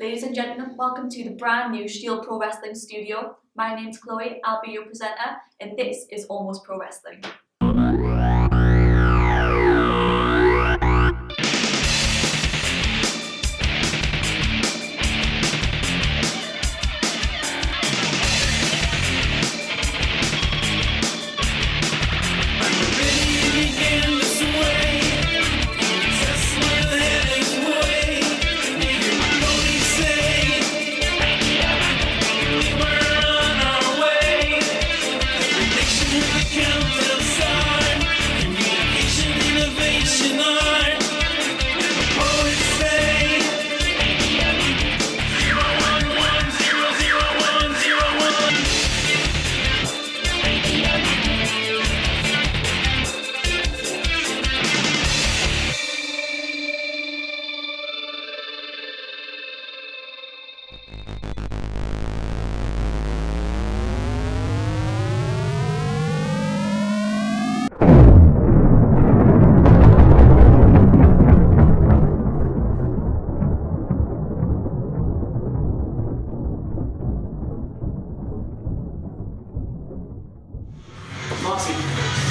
Ladies and gentlemen, welcome to the brand new Shield Pro Wrestling studio. My name's Chloe, I'll be your presenter, and this is Almost Pro Wrestling.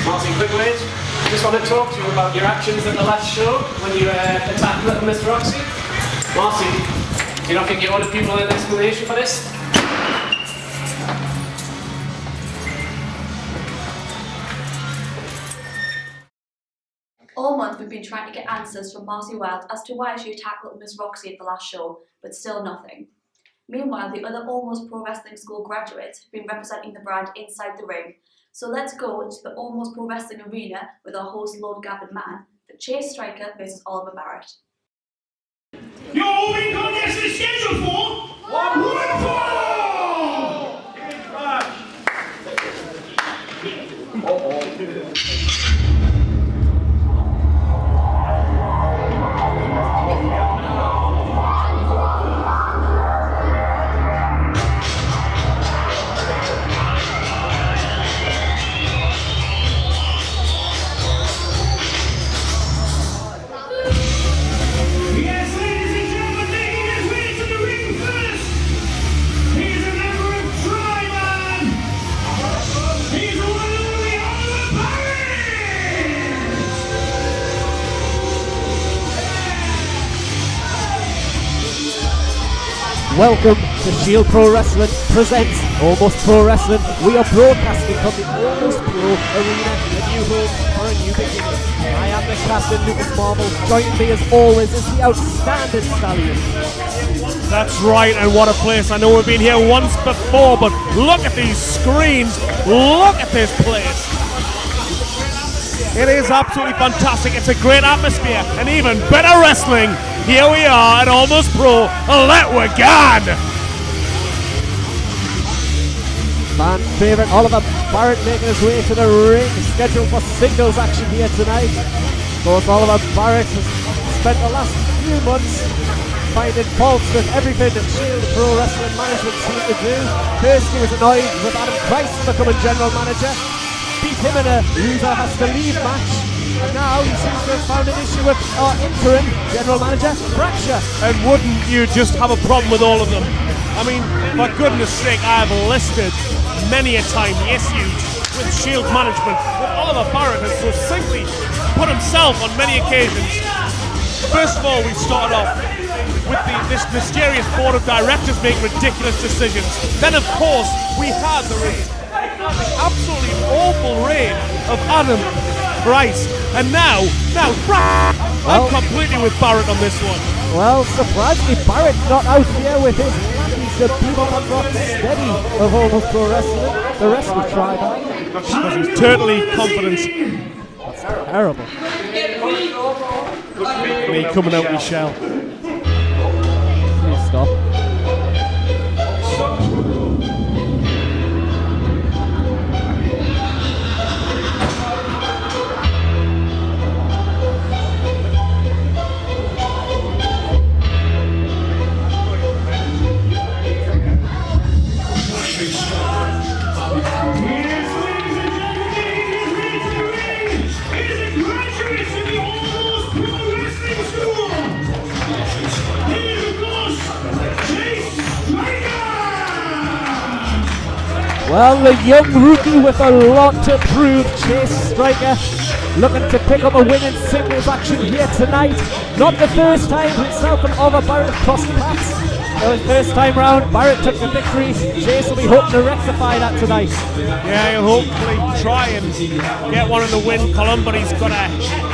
Marcy, quick word. Just want to talk to you about your actions at the last show when you attacked little Miss Roxy. Marcy, do you not think you owe the people an explanation for this? All month we've been trying to get answers from Marcy Wilde as to why she attacked little Miss Roxy at the last show, but still nothing. Meanwhile, the other Almost Pro Wrestling School graduates have been representing the brand inside the ring. So let's go to the Almost Pro Wrestling arena with our host Lord Gavin Mann for Chase Striker versus Oliver Barrett. Your opening contest is scheduled for 1-4! Welcome to Shield Pro Wrestling presents Almost Pro Wrestling. We are broadcasting from the Almost Pro Arena, a new home for a new beginning. I am the captain, Lucas Marvel. Joining me as always is the outstanding Stallion. That's right, and what a place. I know we've been here once before, but look at these screens. Look at this place. It is absolutely fantastic. It's a great atmosphere and even better wrestling. Here we are at Almost Pro. Let we gone. Fan favourite Oliver Barrett making his way to the ring, scheduled for singles action here tonight. Of course, Oliver Barrett has spent the last few months finding faults with everything that Shield Pro Wrestling Management seemed to do. First he was annoyed with Adam Price becoming general manager, beat him in a loser has to leave match, and now he seems to have found an issue with our interim general manager, Fracture. And wouldn't you just have a problem with all of them? I mean, for goodness sake, I have listed many a time the issues with Shield management, but Oliver Barrett has succinctly put himself on many occasions. First of all, we started off with this mysterious board of directors making ridiculous decisions. Then, of course, we had the absolutely awful reign of Adam Price. And now, I'm completely with Barrett on this one. Well, surprisingly, Barrett not out here with his lackeys, the people that rock steady of Almost Pro Wrestling. The rest will try that. Because he's totally confident. That's terrible. Me coming out with shell. Please stop. Well, the young rookie with a lot to prove, Chase Striker, looking to pick up a win in singles action here tonight. Not the first time himself and Oliver Barrett crossed paths. So his first time round, Barrett took the victory. Chase will be hoping to rectify that tonight. Yeah, he'll hopefully try and get one in the win column, but he's got a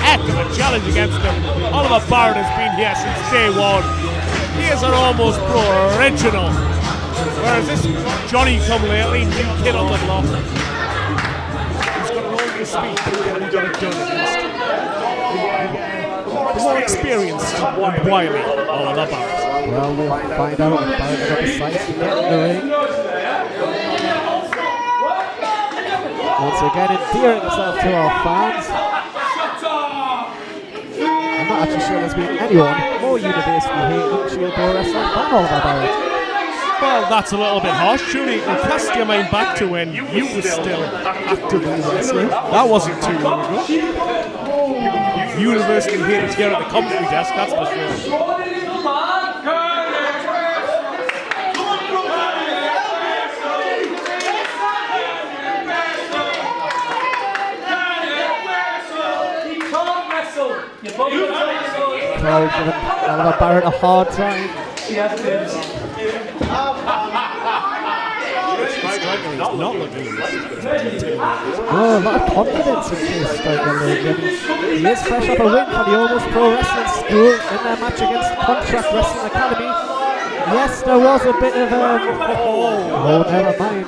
heck of a challenge against him. Oliver Barrett has been here since day one. He is an almost pro original. Whereas this Johnny come lately, new kid on the block. He's got an older speed and he got it done against the more experienced and wily Oliver Barrett. Well, we'll find out if Barrett got the sights to get in the ring. Once again, endearing himself to our fans. I'm not actually sure there's been anyone more universally hated Shield Pro Wrestling than Oliver Barrett. Well, that's a little bit harsh. Surely you can cast your mind back to when you were still actively wrestling. That wasn't too long ago. Universally hated here at the commentary desk, that's for sure. Crowd giving Oliver Barrett a hard time. Not looking Oh, a lot of confidence in Chase Striker lately. He is fresh off a win for the Almost Pro Wrestling School in their match against Contract Wrestling Academy. Yes, there was a bit of oh, never mind.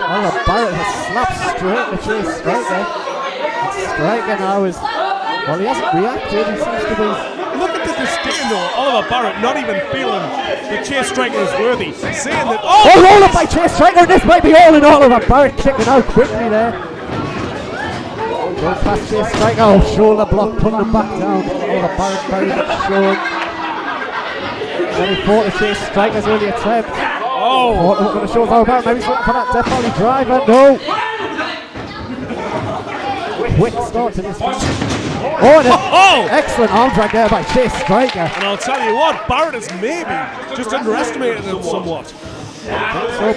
Oliver Barrett has slapped straight to Chase Striker. And Striker now is, well, he hasn't reacted. He seems to be. Look at the disdain though. Oliver Barrett not even feeling that Chase Striker is worthy. Saying that, oh, roll up by Chase Striker. This might be all in all. Oliver Barrett kicking out quickly there. Go past Chase Striker. Oh, shoulder block, putting him back down. Oliver Barrett very much showing. Then he fought the Chase Striker's early attempt. oh, Fought up on the shoulders. Oliver Barrett maybe looking for that Death Valley driver. No. Quick start to this match. Oh, excellent arm drag there by Chase Striker. and I'll tell you what, Barrett has maybe just underestimated him somewhat. So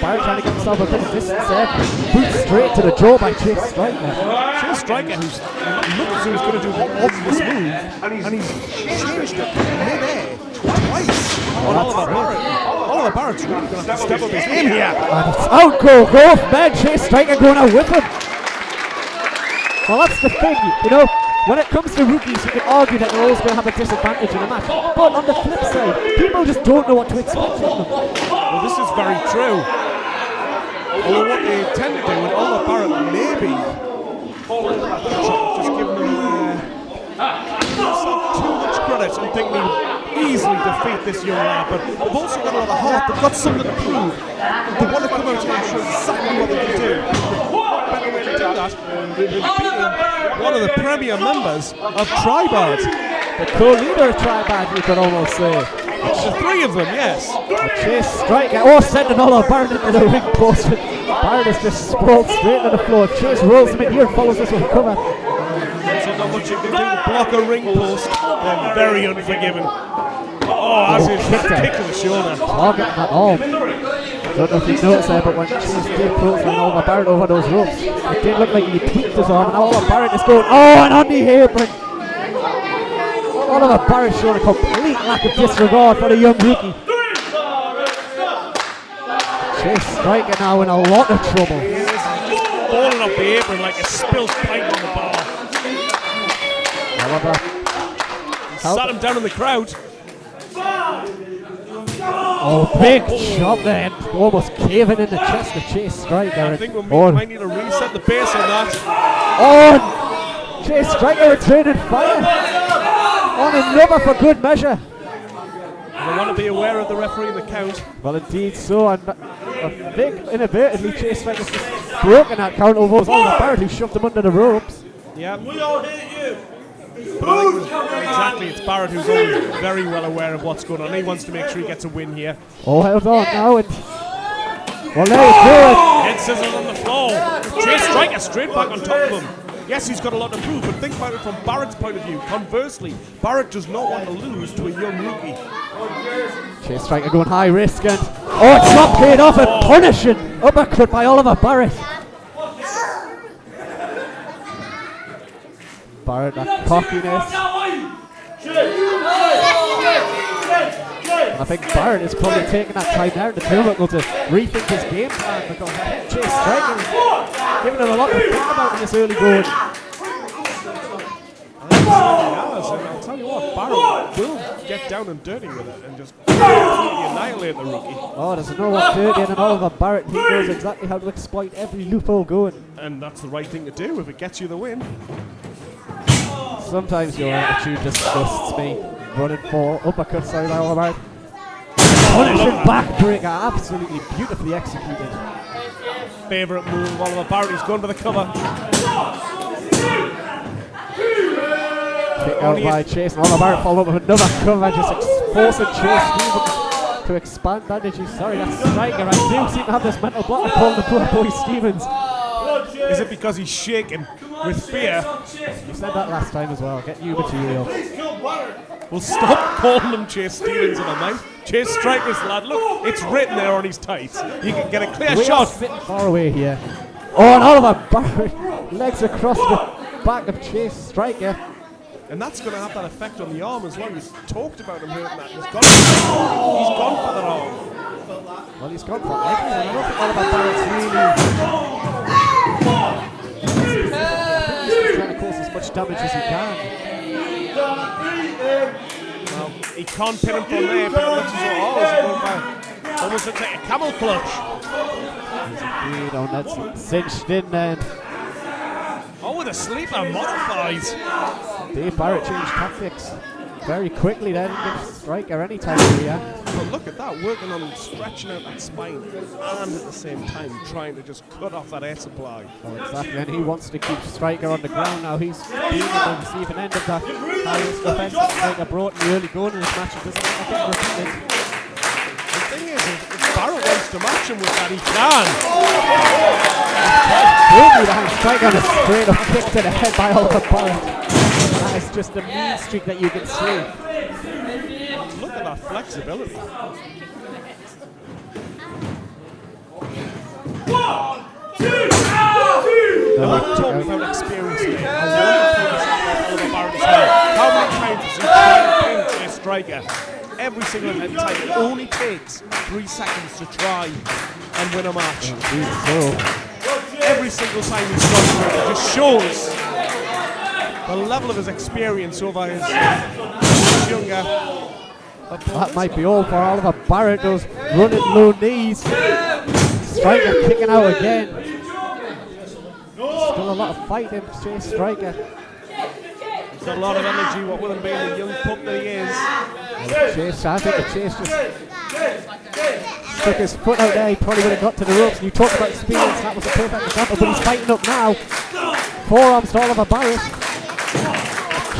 Barrett trying to get himself a bit of distance there. Boot straight to the jaw by Chase Striker. Chase Striker, who's looked as though he's going to do the obvious move, and he's changed it mid-air twice on Oliver Barrett. Oliver Barrett's really going to have to step up his game here. And it's out, go, man. Chase Striker going out with him. Well, that's the thing, you know, when it comes to rookies, you can argue that they're always going to have a disadvantage in a match. But on the flip side, people just don't know what to expect from them. Well, this is very true. Although what they tend to do with Oliver Barrett, maybe just giving them too much credit and think they easily defeat this young lad. But they've also got a lot of heart. They've got something to prove. They want to come out here and show exactly what they can do. What better way to do that than beating one of the premier members of Tribad? The co-leader of Tribad, you could almost say. The three of them, yes. Chase Striker, sending Oliver Barrett into the ring post. Barrett is just sprawled straight to the floor. Chase rolls him in here and follows this with a cover. There's not much you can do to block a ring post. They're very unforgiving. As his kick to the shoulder. Targeting that arm. Don't know if you noticed there, but when Chase did clothesline Oliver Barrett over those ropes, it did look like he tweaked his arm, and Oliver Barrett is going, and on the apron. Oliver Barrett showing a complete lack of disregard for the young rookie. Chase Striker now in a lot of trouble. He's falling off the apron like a spilled pint on the bar. Oliver Sat him down in the crowd. Big shot there, almost caving in the chest of Chase Striker. I think we might need to reset the base on that. Chase Striker returning fire on another for good measure. And I want to be aware of the referee in the count. Well, indeed so, and I think inadvertently Chase Striker's just broken that count over Oliver Barrett, who shoved him under the ropes. Yeah. We all hate you. But exactly, it's Barrett who's always very well aware of what's going on. He wants to make sure he gets a win here. Held on now, and well, there you do Head scissors on the floor. Chase Striker straight back on top of him. Yes, he's got a lot to prove, but think about it from Barrett's point of view. Conversely, Barrett does not want to lose to a young rookie. Chase Striker going high risk, and it's not paid off, and punishing uppercut by Oliver Barrett. Barrett, that cockiness. And I think Barrett is probably taking that time now in the turnbuckle to rethink his game plan, because I think Chase Striker is giving him a lot to think about in this early going. And I'll tell you what, Barrett will get down and dirty with it and just absolutely annihilate the rookie. Oh, there's another 130 and Oliver Barrett. He knows exactly how to exploit every loophole going. And that's the right thing to do if it gets you the win. Sometimes your attitude disgusts me. Running for uppercut side by Oliver Barrett. Punishing backbreaker, absolutely beautifully executed. Favourite move of Oliver Barrett, he's gone for the cover. Kick out by Chase, and Oliver Barrett followed up with another cover, just forcing Chase Stevens to expand bandages. Sorry, that's Striker. I do seem to have this mental block I call the poor boy Stevens. Is it because he's shaking with fear? You said that last time as well. Get you material. Well, stop calling him Chase Stevens in a night. Chase Striker's lad. Look, it's written there on his tights. You can get a clear We shot. are sitting far away here. Oh, and Oliver Barrett legs across the back of Chase Striker. And that's going to have that effect on the arm as well. You talked about him hurting that. He's gone for that arm. Well, he's gone for everything. I don't think Oliver Barrett's really he's trying to cause as much damage as he can. Well, he can't pin him from there, but it looks as though he's going by. Almost looks like a camel clutch. He's agreed on that, cinched in then. Oh, with a sleeper modified. Dave Barrett changed tactics very quickly then, gives Striker any time to react. But look at that, working on stretching out that spine and at the same time trying to just cut off that air supply. Oh, exactly, and he wants to keep Striker on the ground now. He's been on the receiving end of that highest offense that Striker brought in the early going in this match. It doesn't want to get repeated. The thing is, if Barrett wants to match him with that, he can. Firmly behind Striker and a straight up kick to the head by Oliver Barrett. That is just a mean streak that you can see. Look at that flexibility. One, two, Now we're talking about experience today. How wonderful this is for Oliver Barrett as well. How many times has he tried to pin Chase Striker? Every single time. It only takes 3 seconds to try and win a match. Every single time he's gone through it, it just shows the level of his experience over his younger opponents. That might be all for Oliver Barrett, those running low knees. Striker kicking out again. Still a lot of fight in Chase Striker. He's got a lot of energy, what with him being the young pup that he is. Chase, I think the Chase just stuck his foot out there. He probably would have got to the ropes. And you talked about experience, that was a perfect example, but he's fighting up now. Forearms to Oliver Barrett.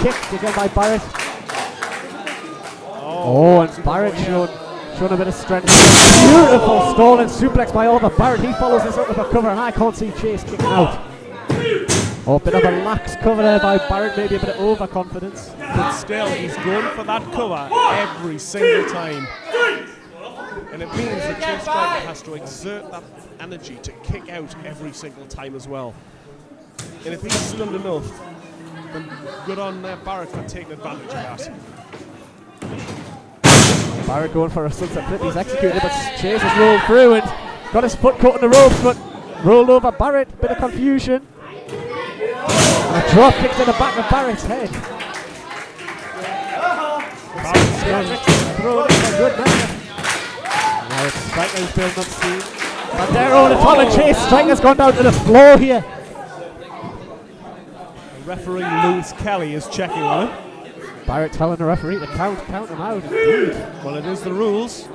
Kicked again by Barrett. Oh, and Barrett showing a bit of strength. Beautiful stolen suplex by Oliver Barrett. He follows this up with a cover, and I can't see Chase kicking out. Oh, a bit of a lax cover there by Barrett, maybe a bit of overconfidence. But still, he's going for that cover every single time. And it means that Chase Striker has to exert that energy to kick out every single time as well. And if he's stunned enough, then good on Barrett for taking advantage of that. Barrett going for a sunset flip, he's executed it, but Chase has rolled through and got his foot caught in the ropes, but rolled over Barrett, bit of confusion. And a drop kick to the back of Barrett's head. Barrett's thrown in a good manner. Now it's Striker who's building up steam. But they're over the top of Chase, Striker's gone down to the floor here. Referee Lewis Kelly is checking on him. Barrett telling the referee to count him out, indeed. Well, it is the rules.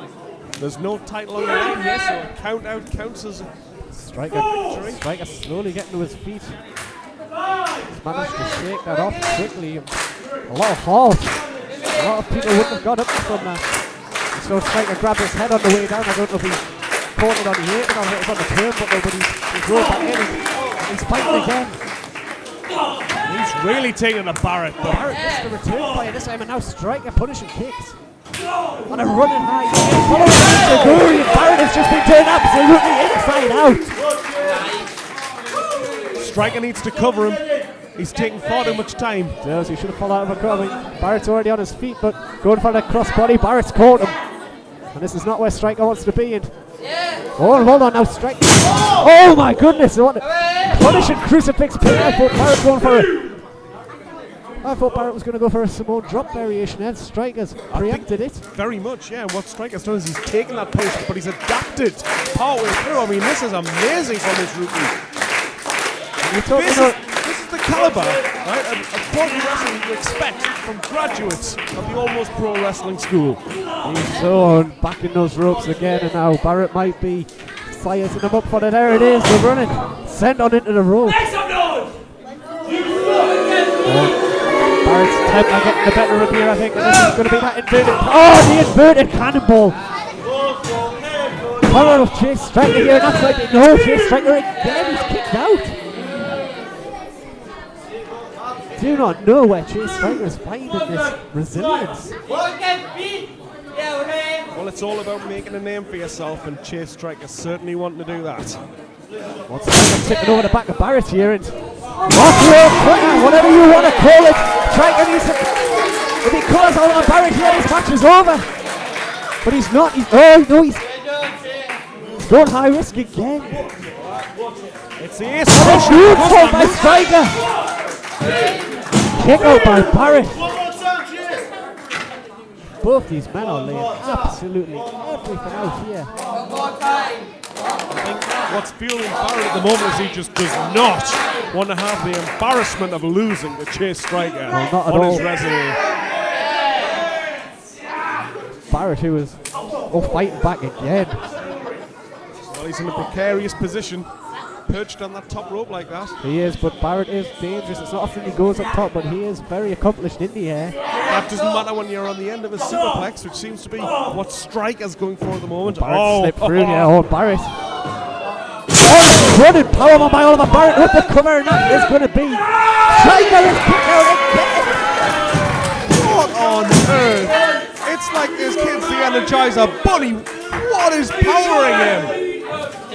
There's no title on the line here, so a count out counts as Striker slowly getting to his feet. He's managed to shake that off quickly. A lot of halt. A lot of people wouldn't have got up from that. And so Striker grabbed his head on the way down. I don't know if he caught it on the apron or if it was on the turnbuckle, but he's rolled back in and he's fighting again. he's really taking the Barrett, though. Barrett missed the return fire this time, and now Striker punishing kicks. On a running high. Following the Guri, and Barrett has just been turned absolutely absolutely inside out. Striker needs to cover him. He's taking far too much time. Does he should have fallen out of a cross. Barrett's already on his feet, but going for the crossbody. Barrett's caught him. And this is not where Striker wants to be in. Oh, hold on now, Striker. Oh my goodness, what a punishing crucifix pin. I thought Barrett going for it. I thought Barrett was going to go for a Simone drop variation, and Striker's preempted it. Very much, yeah. What Striker's done is he's taken that pace, but he's adapted partway through. I mean, this is amazing from this rookie. This is the caliber, right, of quality wrestling you expect from graduates of the Almost Pro Wrestling School. He's on back in those ropes again, and now Barrett might be firing him up for it. There it is, the running. Sent on into the rope. Barrett's attempt at getting the better of here, I think, and this is going to be that inverted. Oh, the inverted cannonball. Power of Chase Striker here, and that's like no, Chase Striker again, he's kicked out. Do not know where Chase Striker is finding this resilience. Well, it's all about making a name for yourself, and Chase Striker certainly wanting to do that. What's Striker tipping over the back of Barrett here, and whatever you want to call it, Striker needs to. If he calls out on Barrett here, his match is over. But he's not. He's going high risk again. It's the ace. Huge fault by Striker. Kick out by Barrett. Both these men are laying absolutely everything out here. I think what's fueling Barrett at the moment is he just does not want to have the embarrassment of losing to Chase Striker not at on all. his resume. Barrett, who is fighting back again. Well, he's in a precarious position, perched on that top rope like that. He is, but Barrett is dangerous. It's not often he goes up top, but he is very accomplished in the air. That doesn't matter when you're on the end of a superplex, which seems to be what Striker's going for at the moment. Barrett slipped through here. Oh, Barrett. Oh, running powerbomb by Oliver Barrett with the cover, and that is going to be Striker is kicked out again. What on earth? It's like this kid's the Energizer Bunny. What is powering him?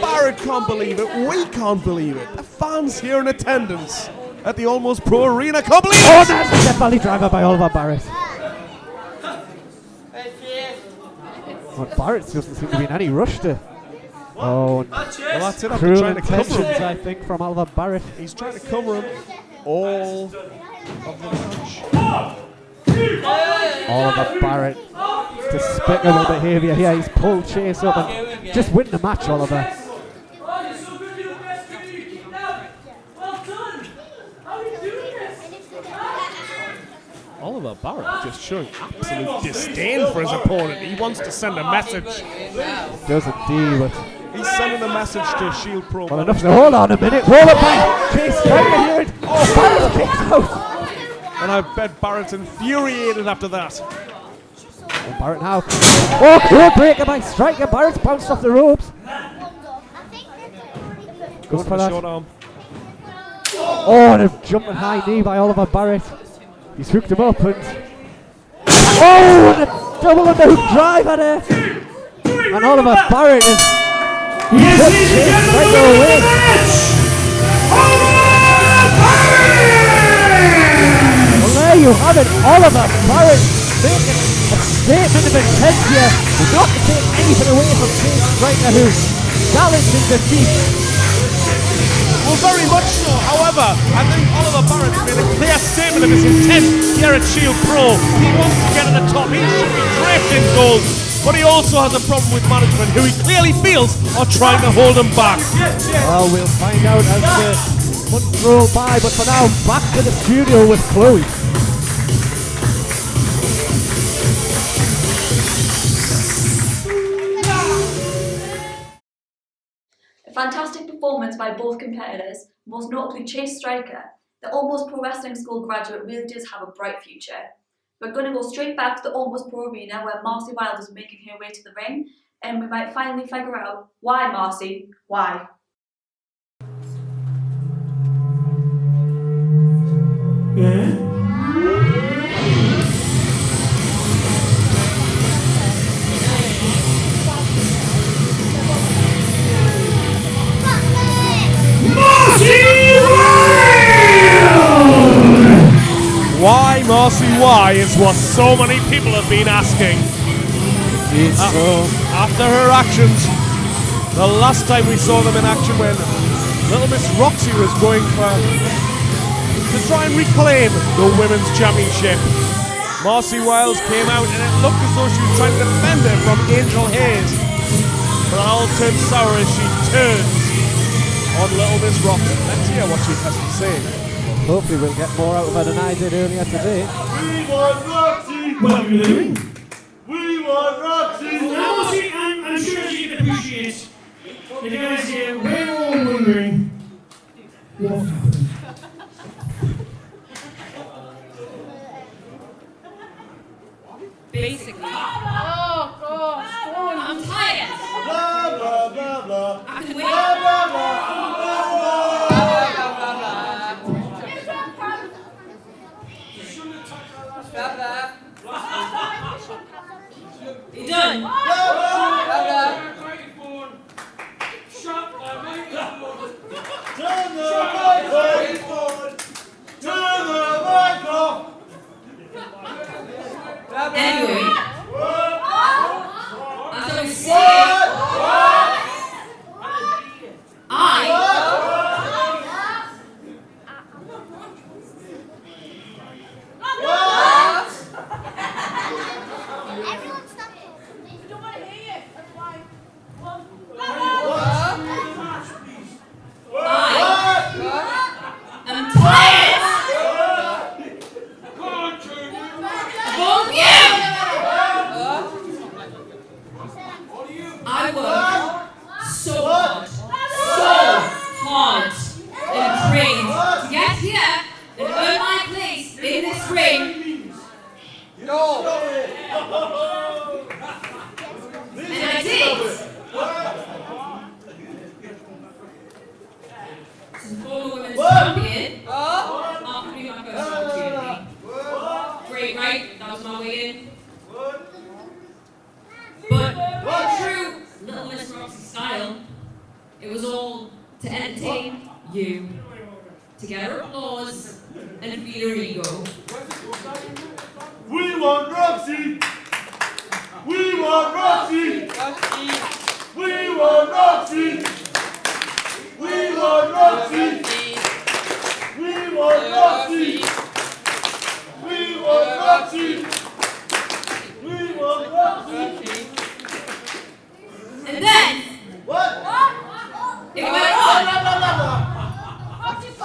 Barrett can't believe it. We can't believe it. The fans here in attendance at the Almost Pro Arena can't believe it. Oh, that's a step valley driver by Oliver Barrett. Well, Barrett doesn't seem to be in any rush to. Oh, well, that's it. After cruel trying to cover intentions, him. I think, from Oliver Barrett. He's trying to cover him all of the match. Oliver Barrett, despicable behaviour here. He's pulled Chase up and just win the match, Oliver. Oliver Barrett just showing absolute disdain for his opponent. He wants to send a message. Does indeed, but he's sending a message to Shield Pro. well, enough to hold on a minute. Roll it back. Chase Striker here. Oh, Barrett kicks out. And I bet Barrett's infuriated after that. Oh, Barrett now. Oh, cool breaker by Striker. Barrett's bounced off the ropes. Going for that. Short arm. Oh, and a jumping high knee by Oliver Barrett. He's hooked him up and oh, and a double underhook driver there. And Oliver Barrett is Yes, ladies and gentlemen, the winner of the match, Oliver Barrett! well, there you have it. Oliver Barrett making a statement of intent here, not to take anything away from Chase Striker, who challenged in defeat. Well, very much so. However, I think Oliver Barrett's made a clear statement of his intent here at Shield Pro. He wants to get at the top. He should be draped in gold. But he also has a problem with management, who he clearly feels are trying to hold him back. Well, we'll find out as the months roll by, but for now, back to the studio with Chloe. A fantastic performance by both competitors, most notably Chase Striker. The Almost Pro Wrestling School graduate really does have a bright future. We're going to go straight back to the Almost Pro Arena where Marcy Wilder is making her way to the ring, and we might finally figure out why, Marcy, why? why is what so many people have been asking. After her actions, the last time we saw them in action when little Miss Roxy was going to try and reclaim the Women's Championship, Marcy Wilde came out and it looked as though she was trying to defend her from Angel Hayes. But it all turned sour as she turns on little Miss Roxy. Let's hear what she has to say. Well, hopefully we'll get more out of her than I did earlier today. We want Roxy! Welcome to the ring. We want Roxy! Marcy, I'm sure she can appreciate the guys here. We're all wondering what happened. Basically. Oh, gosh. I'm tired. Blah, blah, blah, blah. I can wait. Blah, blah, blah, You done? Turn the mic on! Turn the mic off! Anyway, as I was saying, Everyone stop it. We don't want to hear you. That's why. I'm tired of all of you. I worked so hard and trained to get here and earn my place in this ring. And I did. As a former women's champion, after being my first opportunity. Great, right? That was my way in. But true Little Miss Roxy style, it was all to entertain you, to get her applause and feel her ego. We want Roxy! We want Roxy! We want Roxy! We want Roxy! We want Roxy! We want Roxy! We want Roxy! And then, What? it went on, Roxy's a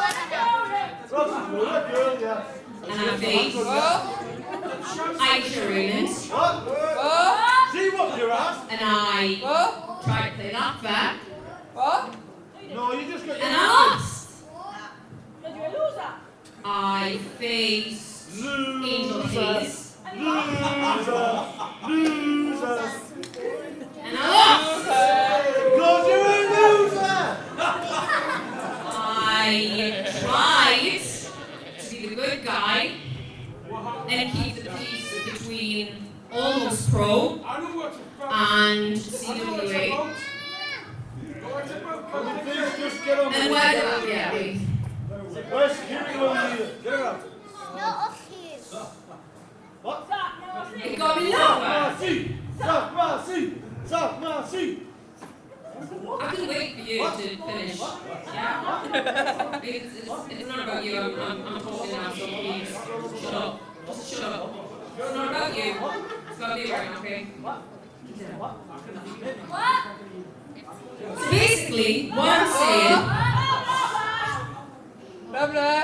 girl, yeah. and I faced Aisha Raymond, What? See what you're at? and I tried to play that back, No, you just got and I lost. I faced Angel Hayes, Loser! Loser! and I lost. Because you're a loser! I tried to be the good guy and keep the peace between Almost Pro and CWA. Just get on And where did I get me? Where's security on you? Get out. No, up here. What? It got me nowhere. Marcy! Stop, Marcy! Stop, Marcy! I can wait for you to finish. Yeah? It's not about you. I'm talking now, so please shut up. Just shut up. It's not about you. It's about me right now, okay? So basically, what I'm saying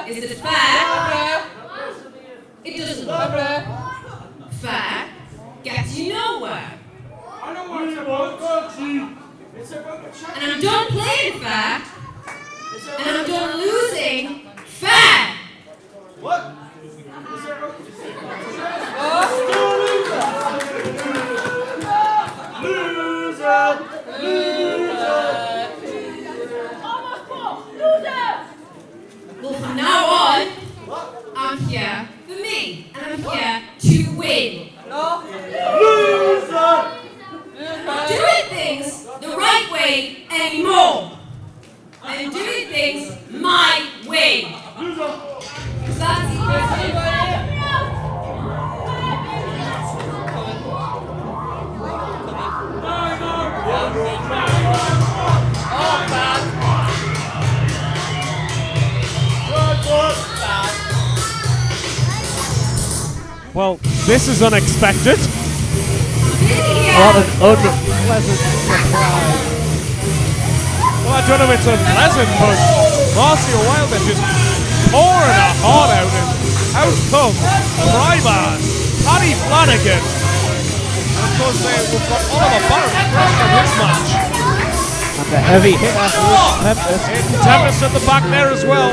is that fair, it doesn't work. Fair gets you nowhere. We want Roxy! And I'm done playing fair, and I'm done losing fair. What? Loser! Well, from now on, I'm here for me, and I'm here to win. Loser! Not doing things the right way anymore. I'm doing things my way. Loser! 'Cause that's Well, this is unexpected. What an unpleasant surprise. Well, I don't know if it's unpleasant, but Marcy Wilder just pouring her heart out, and out comes Tryman, Paddy Flanagan. And of course, we've got Oliver Barrett fresh from his match. And the heavy hitter is Tempest. Tempest at the back there as well.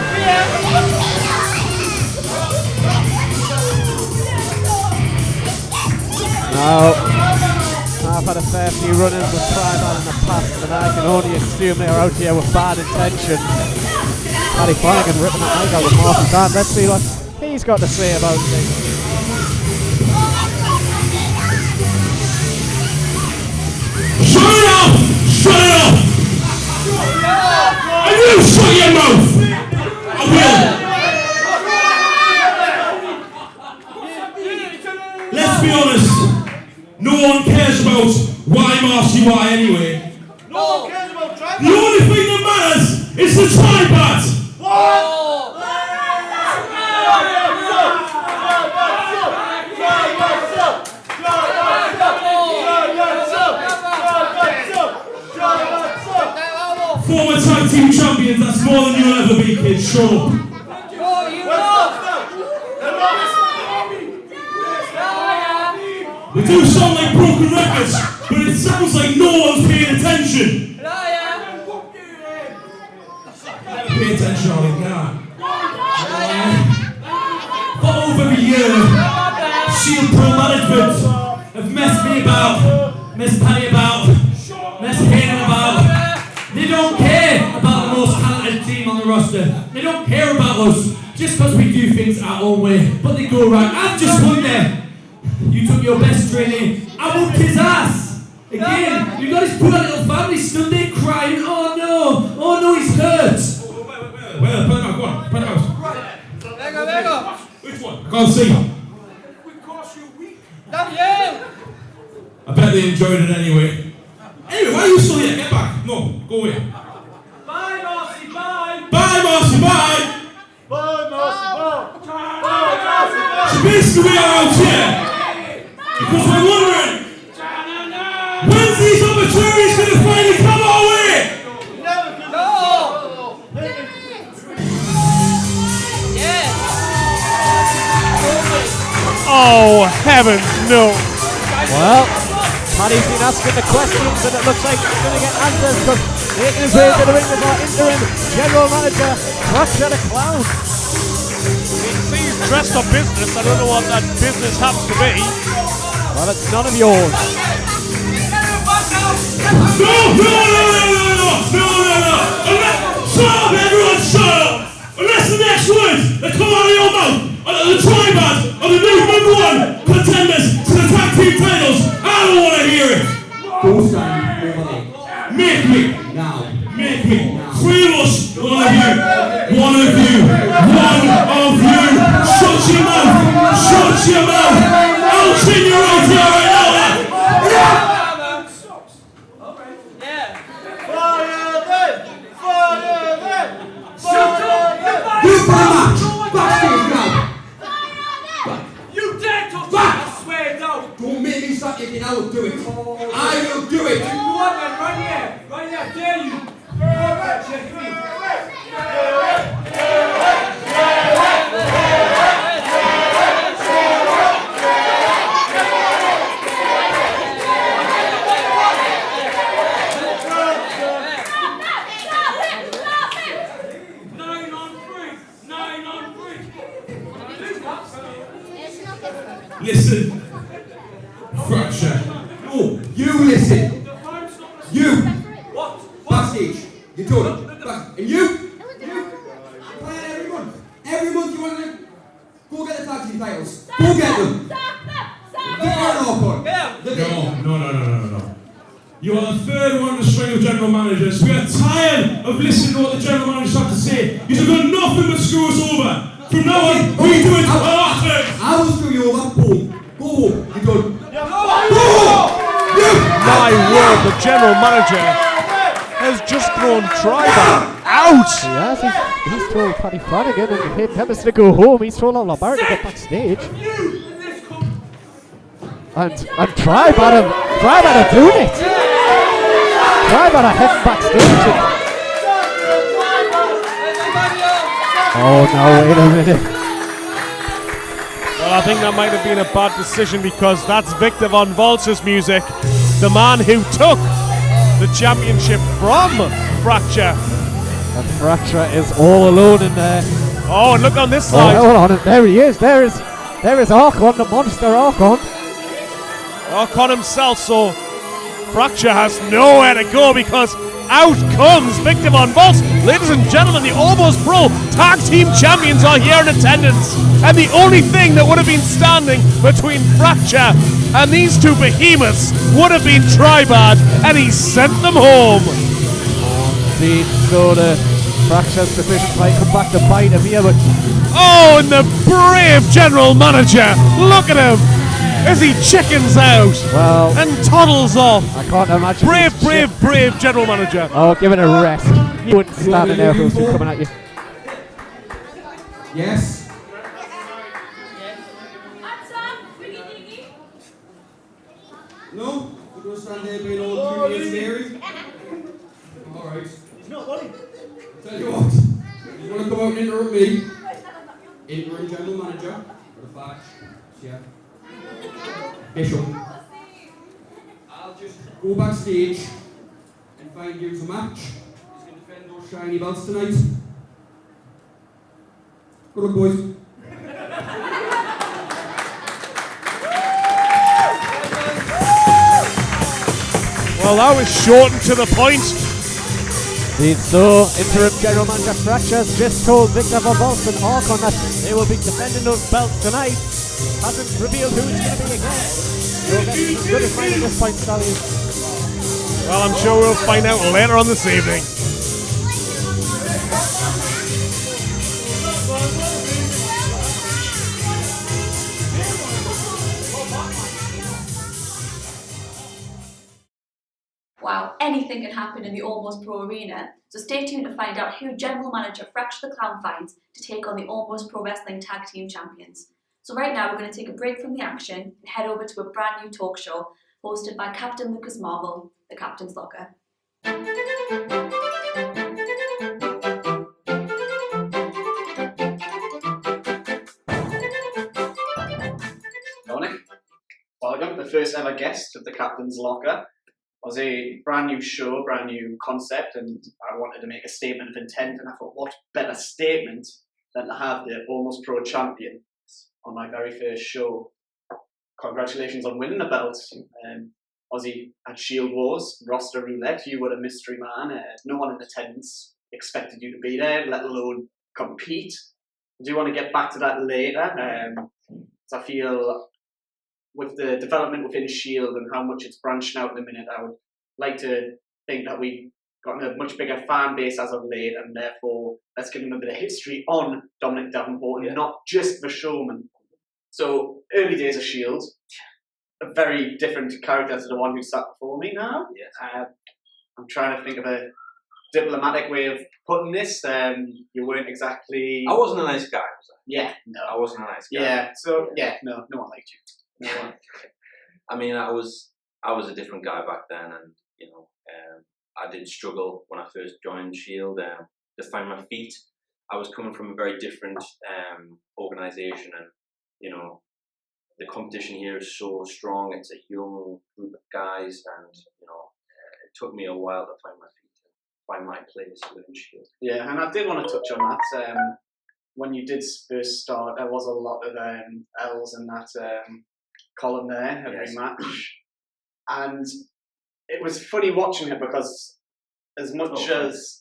Now, I've had a fair few run-ins with Tryman in the past, and I can only assume they're out here with bad intention. Paddy Flanagan ripping the leg out with Marcy Wilder. Let's see what he's got to say about things. Shut it up! Shut it up! And you shut your mouth! I will! Let's be honest, no one cares about why Marcy why anyway. No one cares about tribal. The only thing that matters is the tripod! Former tag team champions, that's more than you'll ever be, kids. Shut up. We do sound like broken records, but it sounds like no one's paying attention. Pay attention, Ollie, now. For over a year, Shield Pro Management have messed me about, messed Paddy about, messed Hayden about. They don't care about the most talented team on the roster. They don't care about us just because we do things our own way. But they go right. I've just won there. You took your best training. I whooped his ass. Again, you got his poor little family stood there crying. Oh no, he's hurt. Well, put it out, go on, put it out. Venga. Which one? I can't see. I bet they enjoyed it anyway. Anyway, why are you still here? Get back. No, go away. Bye, Marcy, bye. Bye, Marcy, bye. Bye, Marcy, bye. So basically we are out here because we're wondering when's these opportunities going to finally come our way? Oh, heavens, no. Well, Paddy's been asking the questions, and it looks like he's going to get answers, because making his way to the ring is our interim general manager, Crutcher the Clown. See, he's dressed up business. I don't know what that business happens to be. Well, it's none of yours. No. Shut up, everyone, shut up. Unless the next words that come out of your mouth are the tribad are the new #1 contenders to the tag team titles. I don't want to hear it. Go stand over there. Make me. Now. Make me. 3 of us. One of you. Shut your mouth. I'll chin you right here right now. You for the match. Backstage now. You dare touch me, I swear down. Don't make me stop you. I will do it. I will do it. Go on then, right here, dare you. Check me. Listen. Fracture. No, you listen. You. What? Backstage. You told it. And you. Plan every month you want to go get the tag team titles. Go get them. Get your off on. No. You are the third one in the string of general managers. We are tired of listening to what the general managers have to say. You've done nothing but screw us over. From now on, we do it to our turn. I will screw you over. Go home. You're done. Go home. My word, the general manager has just thrown Tryman out. Yes, he's told Paddy Flanagan and Hayden Tempest to go home. He's told Oliver Barrett to get backstage. And Tribe had a doing it. Tribe had a head backstage. Oh no, wait a minute. Well, I think that might have been a bad decision because that's Victor Von Volz's music, the man who took the championship from Fracture. And Fracture is all alone in there. Oh, and look on this side. Oh, hold on, there he is. There is Archon, the monster Archon. Archon himself, so Fracture has nowhere to go because out comes Victor Von Volz. Ladies and gentlemen, the Almost Pro Tag Team Champions are here in attendance. And the only thing that would have been standing between Fracture and these two behemoths would have been Tribad, and he sent them home. Indeed, so the Fracture's decision might come back to bite him here, but... Oh, and the brave general manager, look at him, as he chickens out and toddles off. I can't imagine. Brave general manager. Oh, give it a rest. You wouldn't stand in there if it was coming at you. Yes. No? We're going to stand there being all creepy and scary? Alright. It's not funny. Tell you what, you want to come out and interrupt me? Interim general manager, for the fact, yeah. Bishop. I'll just go backstage and find you a match. He's going to defend those shiny belts tonight. Good luck, boys. Well, that was short and to the point. So, interim general manager Fracture's just told Victor Von Volz and Archon that they will be defending those belts tonight. Hasn't revealed who it's going to be against. You'll get as good as mine at this point, Stallion. Well, I'm sure we'll find out later on this evening. Wow, anything can happen in the Almost Pro arena, so stay tuned to find out who General Manager Fracture the Clown finds to take on the Almost Pro Wrestling Tag Team Champions. So right now we're going to take a break from the action and head over to a brand new talk show hosted by Captain Lucas Marvel, the Captain's Locker. Morning. Welcome, the first ever guest of the Captain's Locker. It was a brand new show, brand new concept, and I wanted to make a statement of intent, and I thought, what better statement than to have the Almost Pro champion on my very first show. Congratulations on winning the belt. Aussie at Shield Wars, roster roulette, you were a mystery man. No one in attendance expected you to be there, let alone compete. I do want to get back to that later. So I feel with the development within Shield and how much it's branching out in a minute, I would like to think that we've gotten a much bigger fan base as of late, and therefore let's give them a bit of history on Dominic Davenport and not just the showman. So, early days of Shield, a very different character to the one who sat before me now. Yes. I'm trying to think of a diplomatic way of putting this. You weren't exactly... I wasn't a nice guy, was I? Yeah, no. I wasn't a nice guy. Yeah, so, yeah, no one liked you. No one. I mean, I was a different guy back then, and, you know, I did struggle when I first joined Shield to find my feet. I was coming from a very different organisation, and, you know, the competition here is so strong. It's a young group of guys, and, you know, it took me a while to find my feet and find my place within Shield. Yeah, and I did want to touch on that. When you did first start, there was a lot of L's in that column there every match, and it was funny watching it because as much as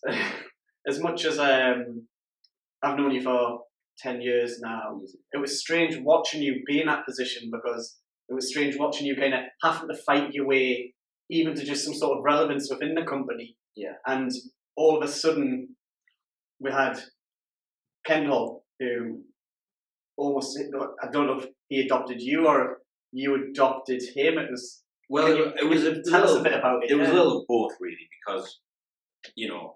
I've known you for 10 years now, it was strange watching you be in that position, because it was strange watching you kind of having to fight your way even to just some sort of relevance within the company. Yeah. And all of a sudden we had Kendall, who almost, I don't know if he adopted you or if you adopted him. It was... Well, it was a tell us a bit about it. It was a little of both, really, because, you know,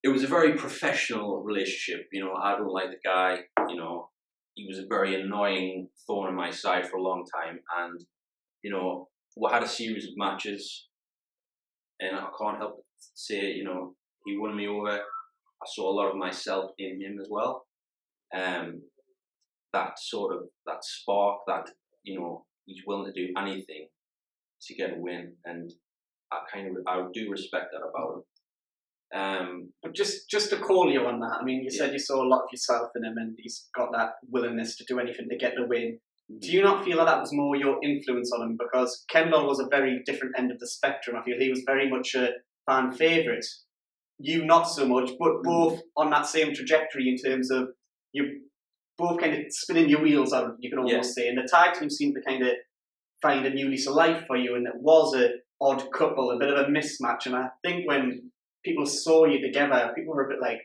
it was a very professional relationship. You know, I don't like the guy, you know, he was a very annoying thorn in my side for a long time, and you know, we had a series of matches, and I can't help but say, you know, he won me over. I saw a lot of myself in him as well. That sort of, that spark, that, you know, he's willing to do anything to get a win, and I do respect that about him. But just to call you on that, I mean, you said you saw a lot of yourself in him, and he's got that willingness to do anything to get the win. Do you not feel that was more your influence on him? Because Kendall was a very different end of the spectrum. I feel he was very much a fan favourite. You not so much, but both on that same trajectory in terms of you both kind of spinning your wheels out, you can almost say. And the tag team seemed to kind of find a new lease of life for you, and it was a odd couple, a bit of a mismatch. And I think when people saw you together, people were a bit like,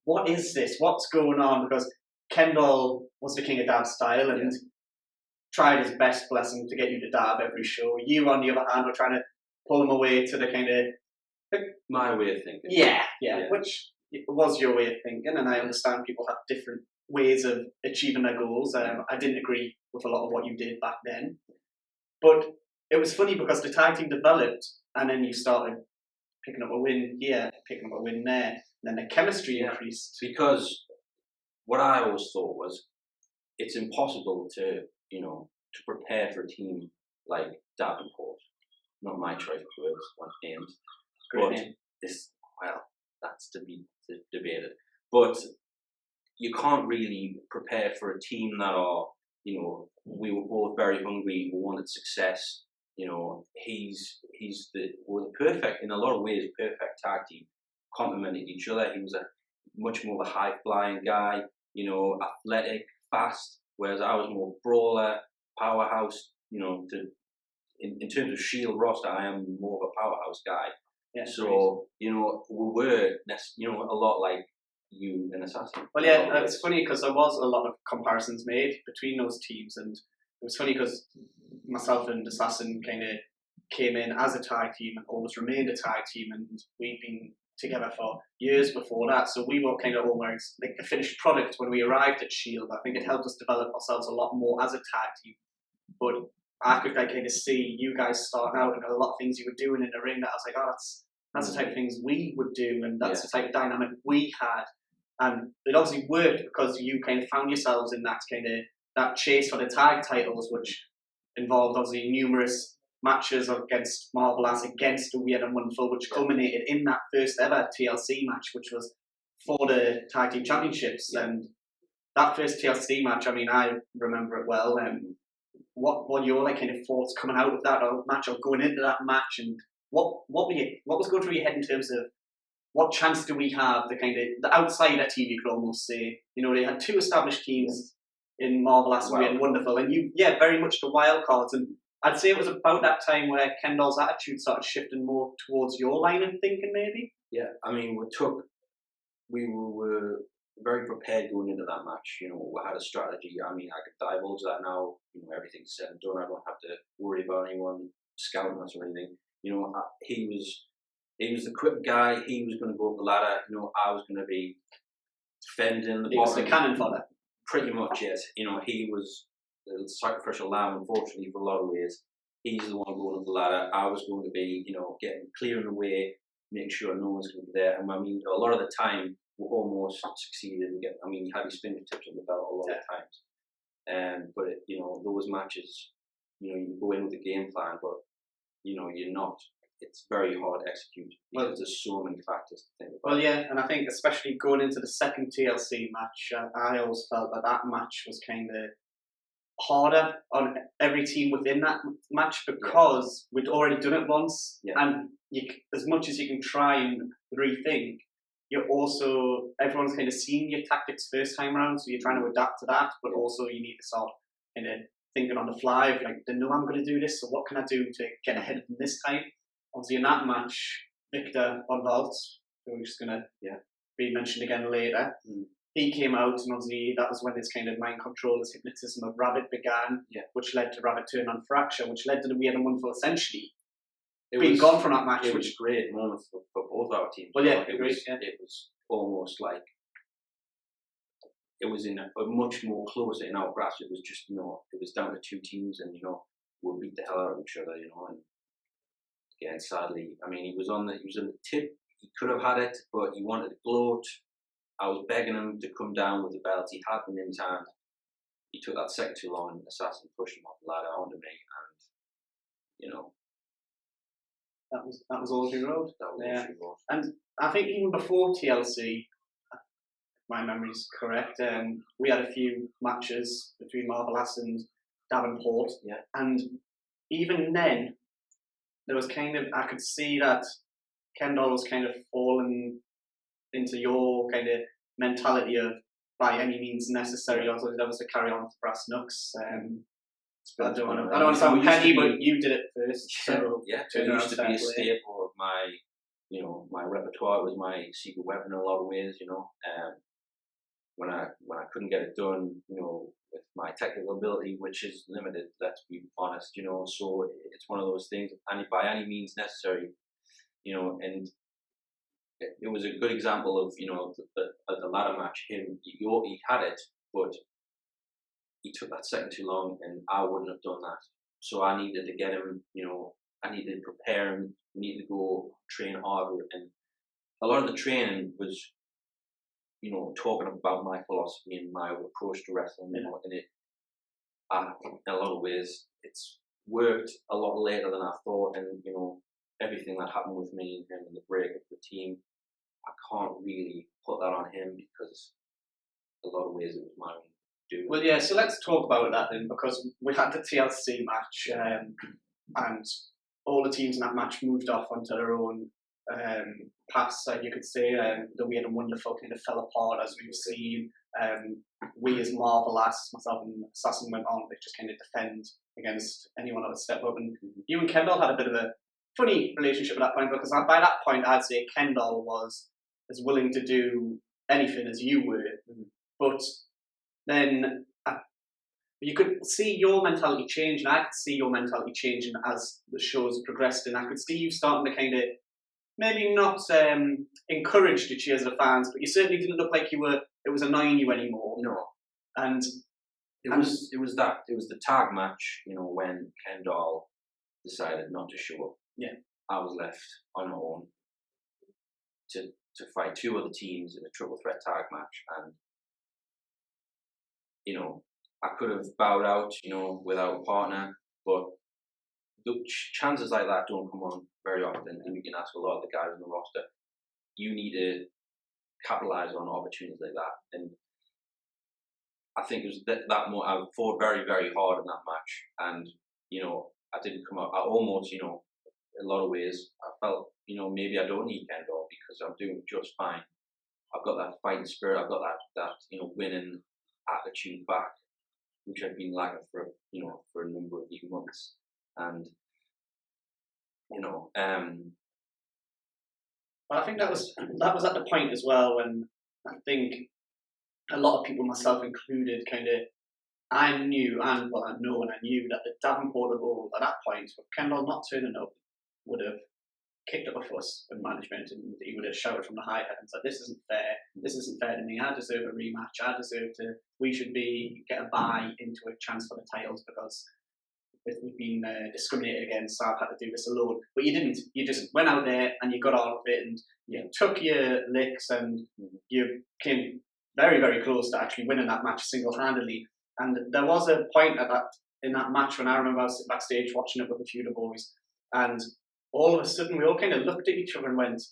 what is this? What's going on? Because Kendall was the king of dab style and tried his best, bless him, to get you to dab every show. You, on the other hand, were trying to pull him away to the kind of... My way of thinking. Yeah, which was your way of thinking, and I understand people have different ways of achieving their goals. I didn't agree with a lot of what you did back then. But it was funny because the tag team developed, and then you started picking up a win here, picking up a win there, and then the chemistry increased. Because what I always thought was, it's impossible to, you know, to prepare for a team like Davenport. Not my choice of words, one named. But this, well, that's to be debated. But you can't really prepare for a team that are, you know, we were both very hungry, we wanted success. You know, we're the perfect, in a lot of ways, perfect tag team. Complemented each other. He was a much more of a high flying guy, you know, athletic, fast, whereas I was more brawler, powerhouse. You know, in terms of Shield roster, I am more of a powerhouse guy. Yeah, so you know, we were, you know, a lot like you and Assassin. Well, yeah, it's funny because there was a lot of comparisons made between those teams, and it was funny because myself and Assassin kind of came in as a tag team and always remained a tag team, and we'd been together for years before that, so we were kind of almost like the finished product when we arrived at Shield. I think it helped us develop ourselves a lot more as a tag team, but I could kind of see you guys starting out and a lot of things you were doing in the ring that I was like, oh, that's the type of things we would do, and that's the type of dynamic we had. And it obviously worked because you kind of found yourselves in that kind of that chase for the tag titles, which involved obviously numerous matches against Marvelous, against the Weird and Wonderful, which culminated in that first ever TLC match, which was for the tag team championships. And that first TLC match, I mean, I remember it well. What were your like kind of thoughts coming out of that match or going into that match, and what was going through your head in terms of what chance do we have, the kind of the outsider team, you could almost say? You know, they had two established teams in Marvelous and Wonderful, and you, very much the wild cards. And I'd say it was about that time where Kendall's attitude started shifting more towards your line of thinking, maybe. Yeah, I mean, we were very prepared going into that match. You know, we had a strategy. I mean, I could divulge that now. You know, everything's said and done. I don't have to worry about anyone scouting us or anything. You know, he was the quick guy. He was going to go up the ladder. You know, I was going to be defending the bottom. He was the cannon fodder. Pretty much, yes. You know, he was the sacrificial lamb, unfortunately, for a lot of ways. He's the one going up the ladder. I was going to be, you know, clearing the way, making sure no one's going to be there. And I mean, a lot of the time, we almost succeeded in getting, I mean, heavy spinning tips on the belt a lot of times. But, you know, those matches, you know, you go in with a game plan, but, you know, you're not. It's very hard to execute because there's so many factors to think about. Well, yeah, and I think especially going into the second TLC match, I always felt that match was kind of harder on every team within that match because we'd already done it once, and as much as you can try and rethink, you're also, everyone's kind of seen your tactics first time around, so you're trying to adapt to that, but also you need to start kind of thinking on the fly of like, they know I'm going to do this, so what can I do to get ahead of them this time? Obviously in that match, Victor von Waltz, who we're just going to be mentioned again later, he came out, and obviously that was when this kind of mind control, this hypnotism of Rabbit began, which led to Rabbit turn on Fracture, which led to the Weird and Wonderful essentially being gone from that match. It was a great moment for both our teams. Well, yeah, it was almost like it was in a much more closer in our grasp. It was just, it was down to 2 teams, and we'll beat the hell out of each other, and again, sadly, I mean, he was on the tip. He could have had it, but he wanted to gloat. I was begging him to come down with the belt. He had them in his hand. He took that second too long, and Assassin pushed him off the ladder onto me, and that was all he wrote. That was all she wrote. And I think even before TLC, if my memory's correct, we had a few matches between Marvelous and Davenport, and even then, there was I could see that Kendall was kind of falling into your kind of mentality of by any means necessary, although that was to carry on with Brass Knucks. I don't want to sound petty, but you did it first. So it used to be a staple of my, my repertoire. It was my secret weapon in a lot of ways. When I couldn't get it done, with my technical ability, which is limited, let's be honest, so it's one of those things, and by any means necessary, and it was a good example of, the ladder match, he had it, but he took that second too long, and I wouldn't have done that. So I needed to get him, I needed to prepare him, needed to go train harder, and a lot of the training was, talking about my philosophy and my approach to wrestling, and it, in a lot of ways, it's worked a lot later than I thought, and everything that happened with me and him and the break of the team, I can't really put that on him, because a lot of ways it was my own doing. Well, yeah, so let's talk about that then, because we had the TLC match, and all the teams in that match moved off onto their own paths, you could say. The Weird and Wonderful kind of fell apart, as we've seen. We as Marvelous, myself and Assassin, went on to just kind of defend against anyone that would step up, and you and Kendall had a bit of a funny relationship at that point, because by that point I'd say Kendall was as willing to do anything as you were, but then you could see your mentality change, and I could see your mentality changing as the shows progressed, and I could see you starting to kind of maybe not encourage the cheers of the fans, but you certainly didn't look like it was annoying you anymore. No. And it was the tag match, when Kendall decided not to show up. Yeah. I was left on my own to fight 2 other teams in a triple threat tag match, and I could have bowed out, without a partner, but the chances like that don't come on very often, and we can ask a lot of the guys on the roster. You need to capitalize on opportunities like that, and I think it was that more. I fought very, very hard in that match, and I didn't come out. I almost, in a lot of ways, I felt, maybe I don't need Kendall because I'm doing just fine. I've got that fighting spirit. I've got that winning attitude back, which I've been lacking for a number of months, and I think that was at the point as well when I think a lot of people, myself included, kind of I knew and I knew that the Davenport of old at that point, with Kendall not turning up, would have kicked up a fuss with management, and he would have shouted from the high heavens that this isn't fair to me, I deserve a rematch, we should get a bye into a chance for the titles because we've been discriminated against, so I've had to do this alone. But you didn't, you just went out there and you got on with it, and you took your licks, and you came very, very close to actually winning that match single-handedly. And there was a point in that match when I remember I was sitting backstage watching it with a few of the boys, and all of a sudden we all kind of looked at each other and went,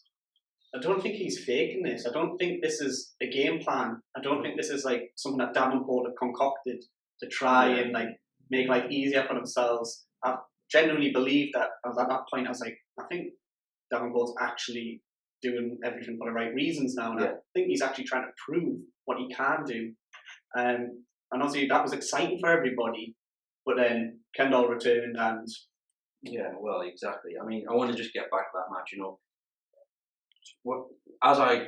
I don't think he's faking this. I don't think this is a game plan. I don't think this is like something that Davenport have concocted to try and like make life easier for themselves. I genuinely believe that at that point I was like, I think Davenport's actually doing everything for the right reasons now, and I think he's actually trying to prove what he can do. And obviously that was exciting for everybody, but then Kendall returned and... Yeah, well, exactly. I mean, I want to just get back to that match, as I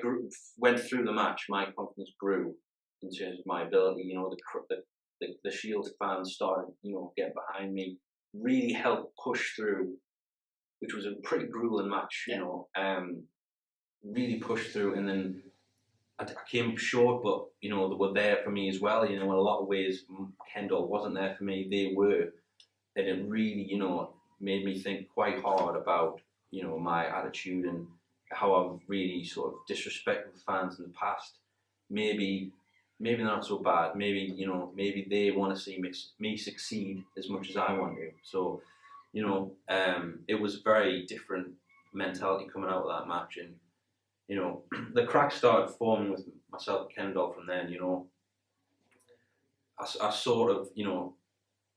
went through the match, my confidence grew in terms of my ability, the Shield fans started, getting behind me, really helped push through, which was a pretty grueling match, really pushed through, and then I came up short, but you know, they were there for me as well. You know, in a lot of ways, Kendall wasn't there for me; they were, and it really, you know, made me think quite hard about, you know, my attitude and how I've really sort of disrespected fans in the past. Maybe not so bad. Maybe, you know, maybe they want to see me succeed as much as I want to. So, you know, it was very different mentality coming out of that match, and you know, the cracks started forming with myself and Kendall from then. You know, I sort of, you know,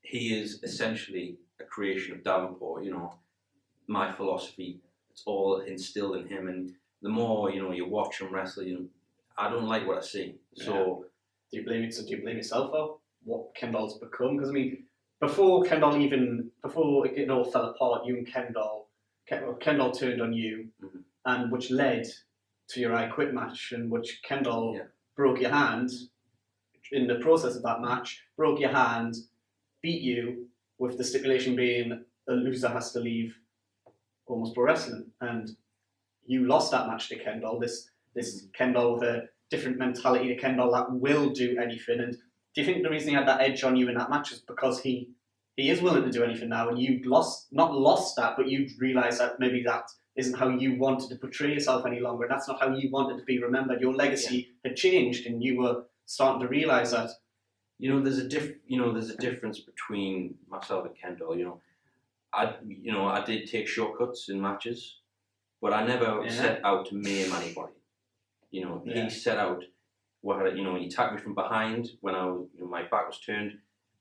he is essentially a creation of Davenport. You know, my philosophy, it's all instilled in him, and the more, you know, you watch him wrestle, you know, I don't like what I see. So do you blame yourself for what Kendall's become? Because I mean, before it all fell apart, you and Kendall turned on you, and which led to your I Quit match, in which Kendall broke your hand in the process of that match, broke your hand, beat you, with the stipulation being a loser has to leave Almost Pro Wrestling, and you lost that match to Kendall. This Kendall with a different mentality to Kendall that will do anything. And do you think the reason he had that edge on you in that match is because he is willing to do anything now, and you not lost that, but you realised that maybe that isn't how you wanted to portray yourself any longer, and that's not how you wanted to be remembered. Your legacy had changed, and you were starting to realise that. You know, there's a difference between myself and Kendall. You know, I did take shortcuts in matches, but I never set out to maim anybody. You know, he set out he attacked me from behind when my back was turned,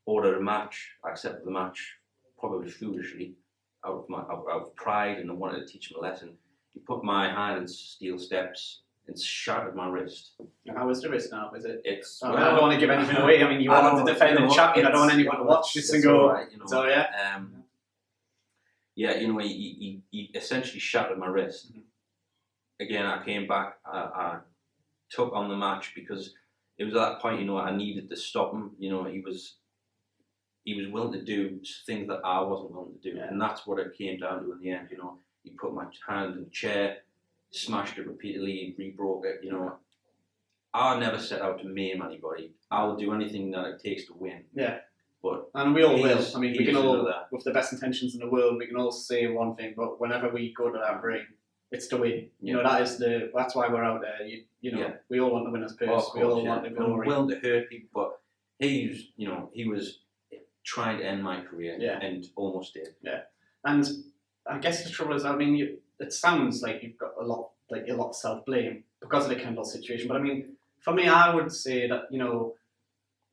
ordered a match, I accepted the match, probably foolishly, out of pride, and I wanted to teach him a lesson. He put my hand in steel steps and shattered my wrist. How is the wrist now? Is it? I don't want to give anything away. I mean, you wanted to defend the champion. I don't want anyone to watch this and go. Right, you know, so you know, he essentially shattered my wrist. Again, I came back. I took on the match because it was at that point, you know, I needed to stop him. You know, he was willing to do things that I wasn't willing to do, and that's what it came down to in the end. You know, he put my hand in the chair, smashed it repeatedly, re-broke it. You know, I never set out to maim anybody. I'll do anything that it takes to win. Yeah. And we all will. I mean, we can all, with the best intentions in the world, we can all say one thing, but whenever we go to that ring, it's to win. You know, that's why we're out there. You know, we all want the winner's purse. We all want the glory. I'm willing to hurt people, but he was trying to end my career, and almost did. Yeah, and I guess the trouble is, I mean, it sounds like you've got a lot of self-blame because of the Kendall situation, but I mean, for me, I would say that, you know,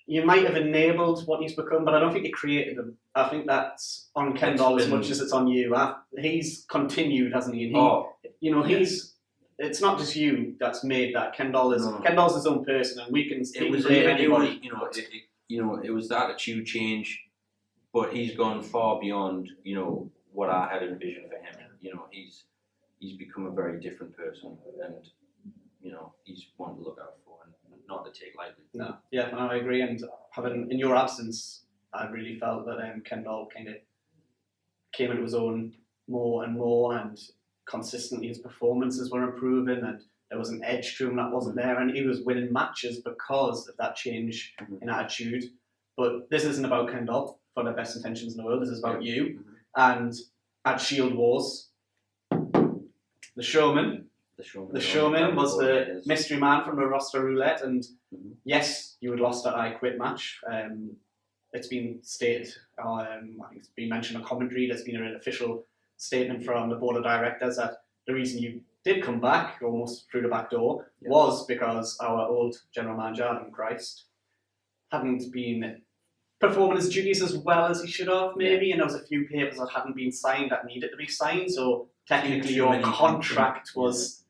you might have enabled what he's become, but I don't think you created him. I think that's on Kendall as much as it's on you. He's continued, hasn't he? And it's not just you that's made that. Kendall's his own person, and we can blame anybody. It was the attitude change, but he's gone far beyond, you know, what I had envisioned for him. You know, he's become a very different person, and you know, he's one to look out for and not to take lightly. No, I agree. And in your absence, I really felt that Kendall kind of came into his own more and more, and consistently his performances were improving, and there was an edge to him that wasn't there, and he was winning matches because of that change in attitude. But this isn't about Kendall for the best intentions in the world. This is about you. And at Shield Wars, the showman was the mystery man from the roster roulette, and yes, you had lost that I Quit match. It's been stated, I think it's been mentioned on commentary, there's been an official statement from the board of directors that the reason you did come back, almost through the back door, was because our old general manager, Adam Christ, hadn't been performing his duties as well as he should have, maybe, and there was a few papers that hadn't been signed that needed to be signed, so technically your contract was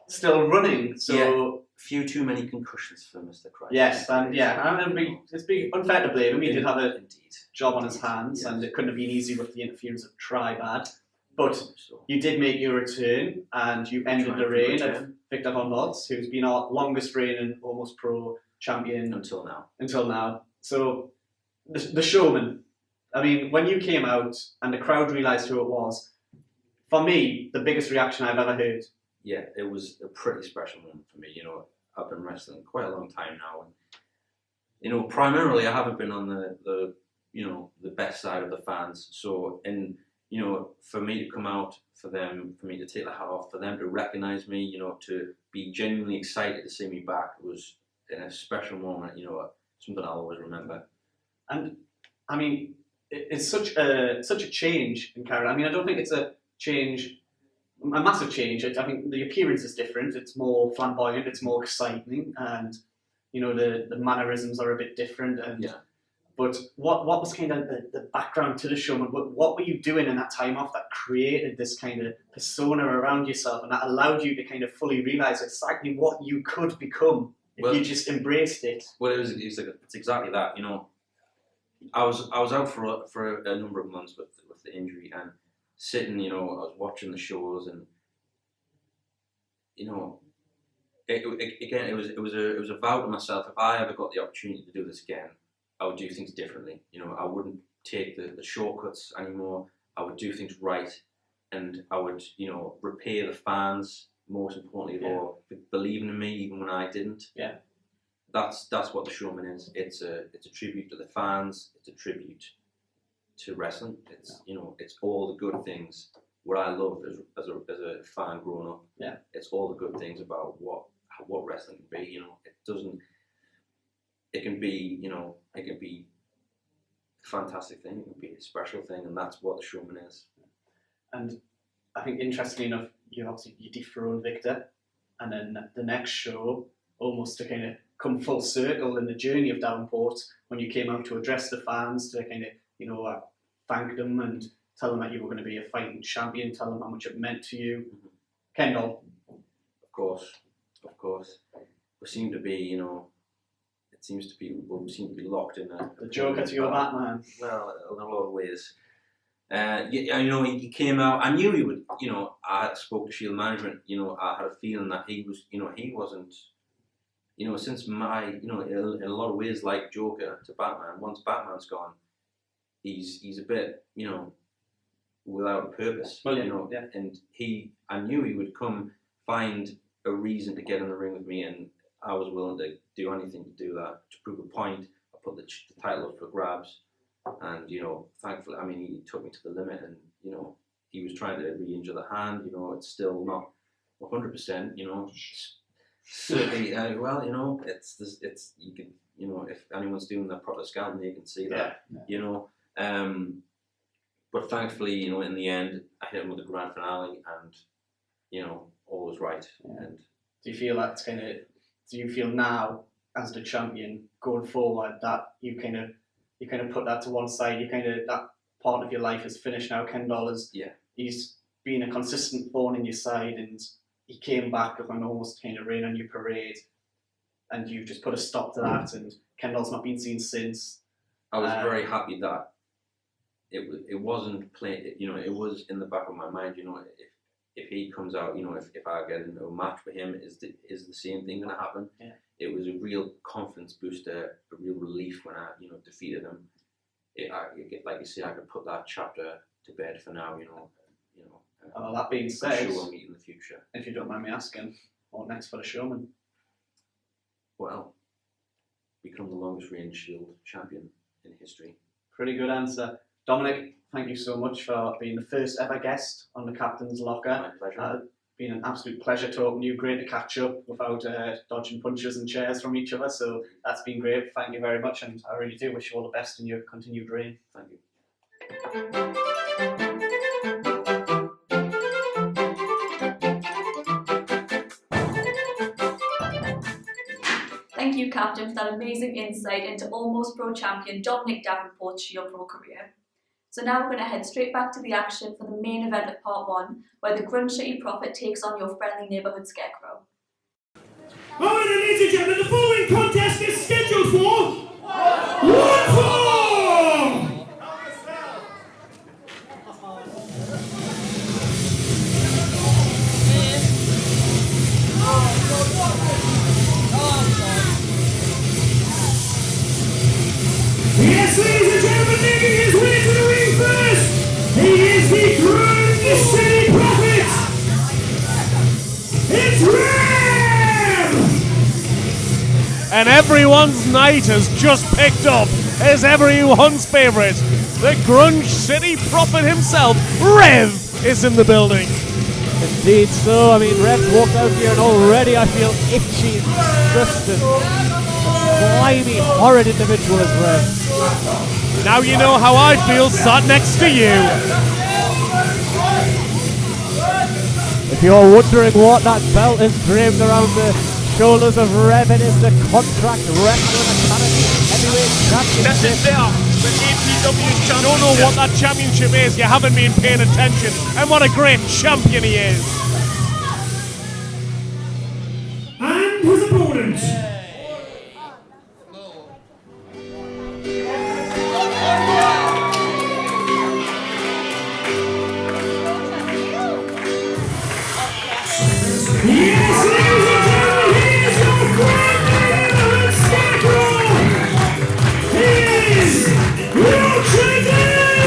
still running, so... Few too many concussions for Mr. Christ. Yes, and it's been unfair to blame him. He did have a job on his hands, and it couldn't have been easy with the interference of Tribad. But you did make your return, and you ended the reign of Victor Von Volz, who's been our longest reigning Almost Pro champion until now. So the showman. I mean, when you came out and the crowd realised who it was, for me, the biggest reaction I've ever heard. Yeah, it was a pretty special moment for me. You know, I've been wrestling quite a long time now, and you know, primarily I haven't been on the you know, the best side of the fans. So, and you know, for me to come out, for me to take the hat off, for them to recognise me, you know, to be genuinely excited to see me back was a special moment. You know, something I'll always remember. And I mean, it's such a change in character. I mean, I don't think it's a massive change. I think the appearance is different. It's more flamboyant. It's more exciting, and you know, the mannerisms are a bit different. And yeah. But what was kind of the background to the show? What were you doing in that time off that created this kind of persona around yourself, and that allowed you to kind of fully realise exactly what you could become if you just embraced it? Well, it's exactly that. You know, I was out for a number of months with the injury, and sitting, you know, I was watching the shows, and you know, it was a vow to myself. If I ever got the opportunity to do this again, I would do things differently. You know, I wouldn't take the shortcuts anymore. I would do things right, and I would, you know, repay the fans, most importantly of all, for believing in me even when I didn't. Yeah. That's what the showman is. It's a tribute to the fans. It's a tribute to wrestling. It's you know, it's all the good things. What I love as a fan growing up. Yeah. It's all the good things about what wrestling can be. You know, it can be, you know, it can be a fantastic thing. It can be a special thing, and that's what the showman is. And I think, interestingly enough, you dethroned Victor, and then the next show, almost to kind of come full circle in the journey of Davenport, when you came out to address the fans, to kind of, you know, thank them and tell them that you were going to be a fighting champion, tell them how much it meant to you. Mm-hmm. Kendall. Of course. We seem to be, you know, we seem to be locked in the Joker to your Batman. Well, in a lot of ways. You know, he came out. I knew he would. You know, I spoke to Shield management. You know, I had a feeling that he was. You know, he wasn't. You know, since my. You know, in a lot of ways, like Joker to Batman. Once Batman's gone, he's a bit. You know, without a purpose. Well, yeah, you know, yeah. And I knew he would come find a reason to get in the ring with me, and I was willing to do anything to do that, to prove a point. I put the title up for grabs, and you know, thankfully, I mean, he took me to the limit, and you know, he was trying to re-injure the hand. You know, it's still not 100%. You know, certainly. Well, you know, it's you can, you know, if anyone's doing the proper scan, they can see that. Yeah. You know, but thankfully, you know, in the end, I hit him with the grand finale, and you know, all was right. Yeah. And do you feel that's kind of? Do you feel now, as the champion, going forward, that you kind of put that to one side? That part of your life is finished now. Kendall he's been a consistent thorn in your side, and he came back and almost kind of rain on your parade, and you just put a stop to that. And Kendall's not been seen since. I was very happy that it wasn't playing. You know, it was in the back of my mind. You know, if he comes out, you know, if I get into a match with him, is the same thing going to happen? Yeah. It was a real confidence booster, a real relief when I, you know, defeated him. Like you say, I could put that chapter to bed for now. You know. That being said, I'm sure we'll meet in the future. If you don't mind me asking, what next for the showman? Well, become the longest reigning Shield champion in history. Pretty good answer, Dominic. Thank you so much for being the first ever guest on the Captain's Locker. My pleasure. It's been an absolute pleasure talking to you. Great to catch up without dodging punches and chairs from each other. So that's been great. Thank you very much, and I really do wish you all the best in your continued reign. Thank you. Thank you, Captain, for that amazing insight into almost pro champion Dominic Davenport's Shield Pro career. So now we're going to head straight back to the action for the main event of part 1, where the Grunge City Prophet takes on your friendly neighbourhood Scarecrow. Alright, ladies and gentlemen, the following contest is scheduled for 1 fall! Yes, ladies and gentlemen, making his way to the ring first, he is the Grunge City Prophet! It's Ram! and everyone's night has just picked up as everyone's favourite. The Grunge City prophet himself, Rev, is in the building. Indeed so. I mean, Rev's walked out here and already I feel itchy and disgusted. Slimy, horrid individual is Rev. Now you know how I feel sat next to you. If you're wondering what that belt is draped around the shoulders of Rev, it is the Contract Wrestling Academy Heavyweight Championship. This is the APW Championship. You don't know what that championship is, you haven't been paying attention. And what a great champion he is. And his opponent. Yes, ladies and gentlemen, here's your grand scarecrow. He is Yorkshire Dale.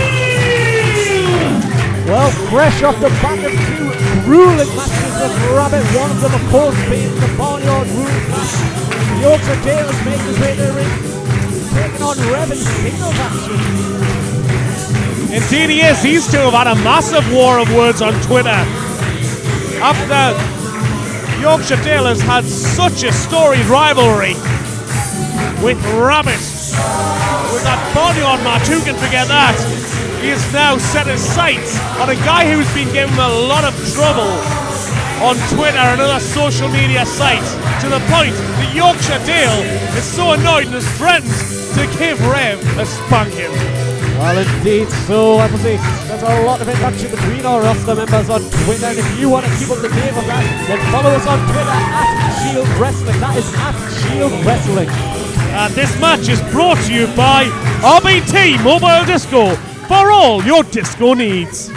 Well, fresh off the back of two grueling matches with Rabbit, one of them of course being the Barnyard Rules match. Yorkshire Dale has made his way to the ring, taking on Rev in singles action. Indeed he is. These two have had a massive war of words on Twitter. After Yorkshire Dale has had such a storied rivalry with Rabbit. With that Barnyard match, who can forget that? He has now set his sights on a guy who's been giving him a lot of trouble on Twitter and other social media sites, to the point that Yorkshire Dale is so annoyed and has threatened to give Rev a spanking. Well, indeed so. I must say, there's a lot of interaction between our roster members on Twitter, and if you want to keep up the game of that, then follow us on Twitter @Shield Wrestling. That is @Shield Wrestling. And this match is brought to you by RBT Mobile Disco for all your disco needs.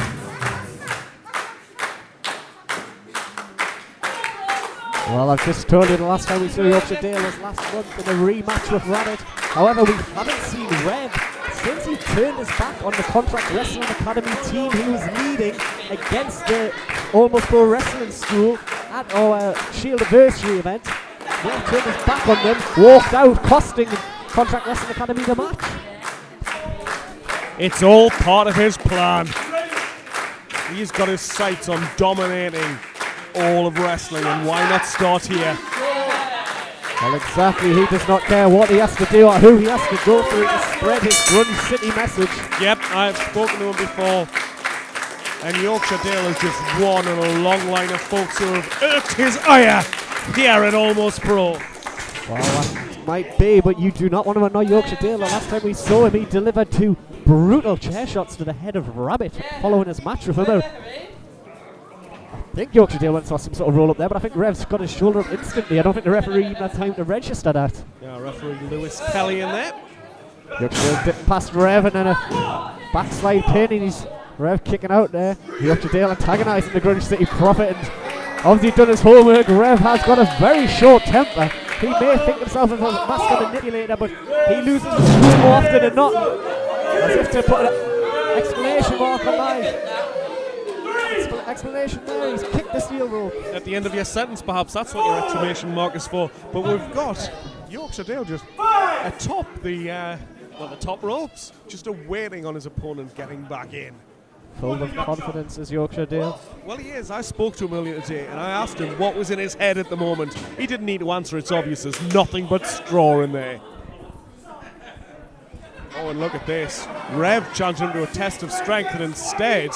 Well, I've just told you the last time we saw Yorkshire Dale was last month in a rematch with Rabbit. However, we haven't seen Rev since he turned his back on the Contract Wrestling Academy team he was leading against the Almost Pro Wrestling School at our Shield Anniversary event. Rev turned his back on them, walked out, costing Contract Wrestling Academy the match. It's all part of his plan. He's got his sights on dominating all of wrestling, and why not start here? Well, exactly. He does not care what he has to do or who he has to go through to spread his Grunge City message. Yep, I've spoken to him before, and Yorkshire Dale is just one in a long line of folks who have irked his ire here at Almost Pro. Well, that might be, but you do not want to annoy Yorkshire Dale. The last time we saw him, he delivered two brutal chair shots to the head of Rabbit following his match with him. I think Yorkshire Dale went for some sort of roll up there, but I think Rev's got his shoulder up instantly. I don't think the referee even had time to register that. Yeah, referee Lewis Kelly in there. Yorkshire Dale dipped past Rev and then a backslide pin, and he's Rev kicking out there. Yorkshire Dale antagonising the Grunge City Prophet, and obviously done his homework. Rev has got a very short temper. He may think himself as a master manipulator, but he loses his cool more often than not. As if to put an exclamation mark on mine. Explanation there, he's kicked the steel rope. At the end of your sentence, perhaps that's what your exclamation mark is for. But we've got Yorkshire Dale just atop the top ropes, just awaiting on his opponent getting back in. Full of confidence is Yorkshire Dale. Well, he is. I spoke to him earlier today, and I asked him what was in his head at the moment. He didn't need to answer. It's obvious. There's nothing but straw in there. Oh, and look at this. Rev challenged him to a test of strength, and instead,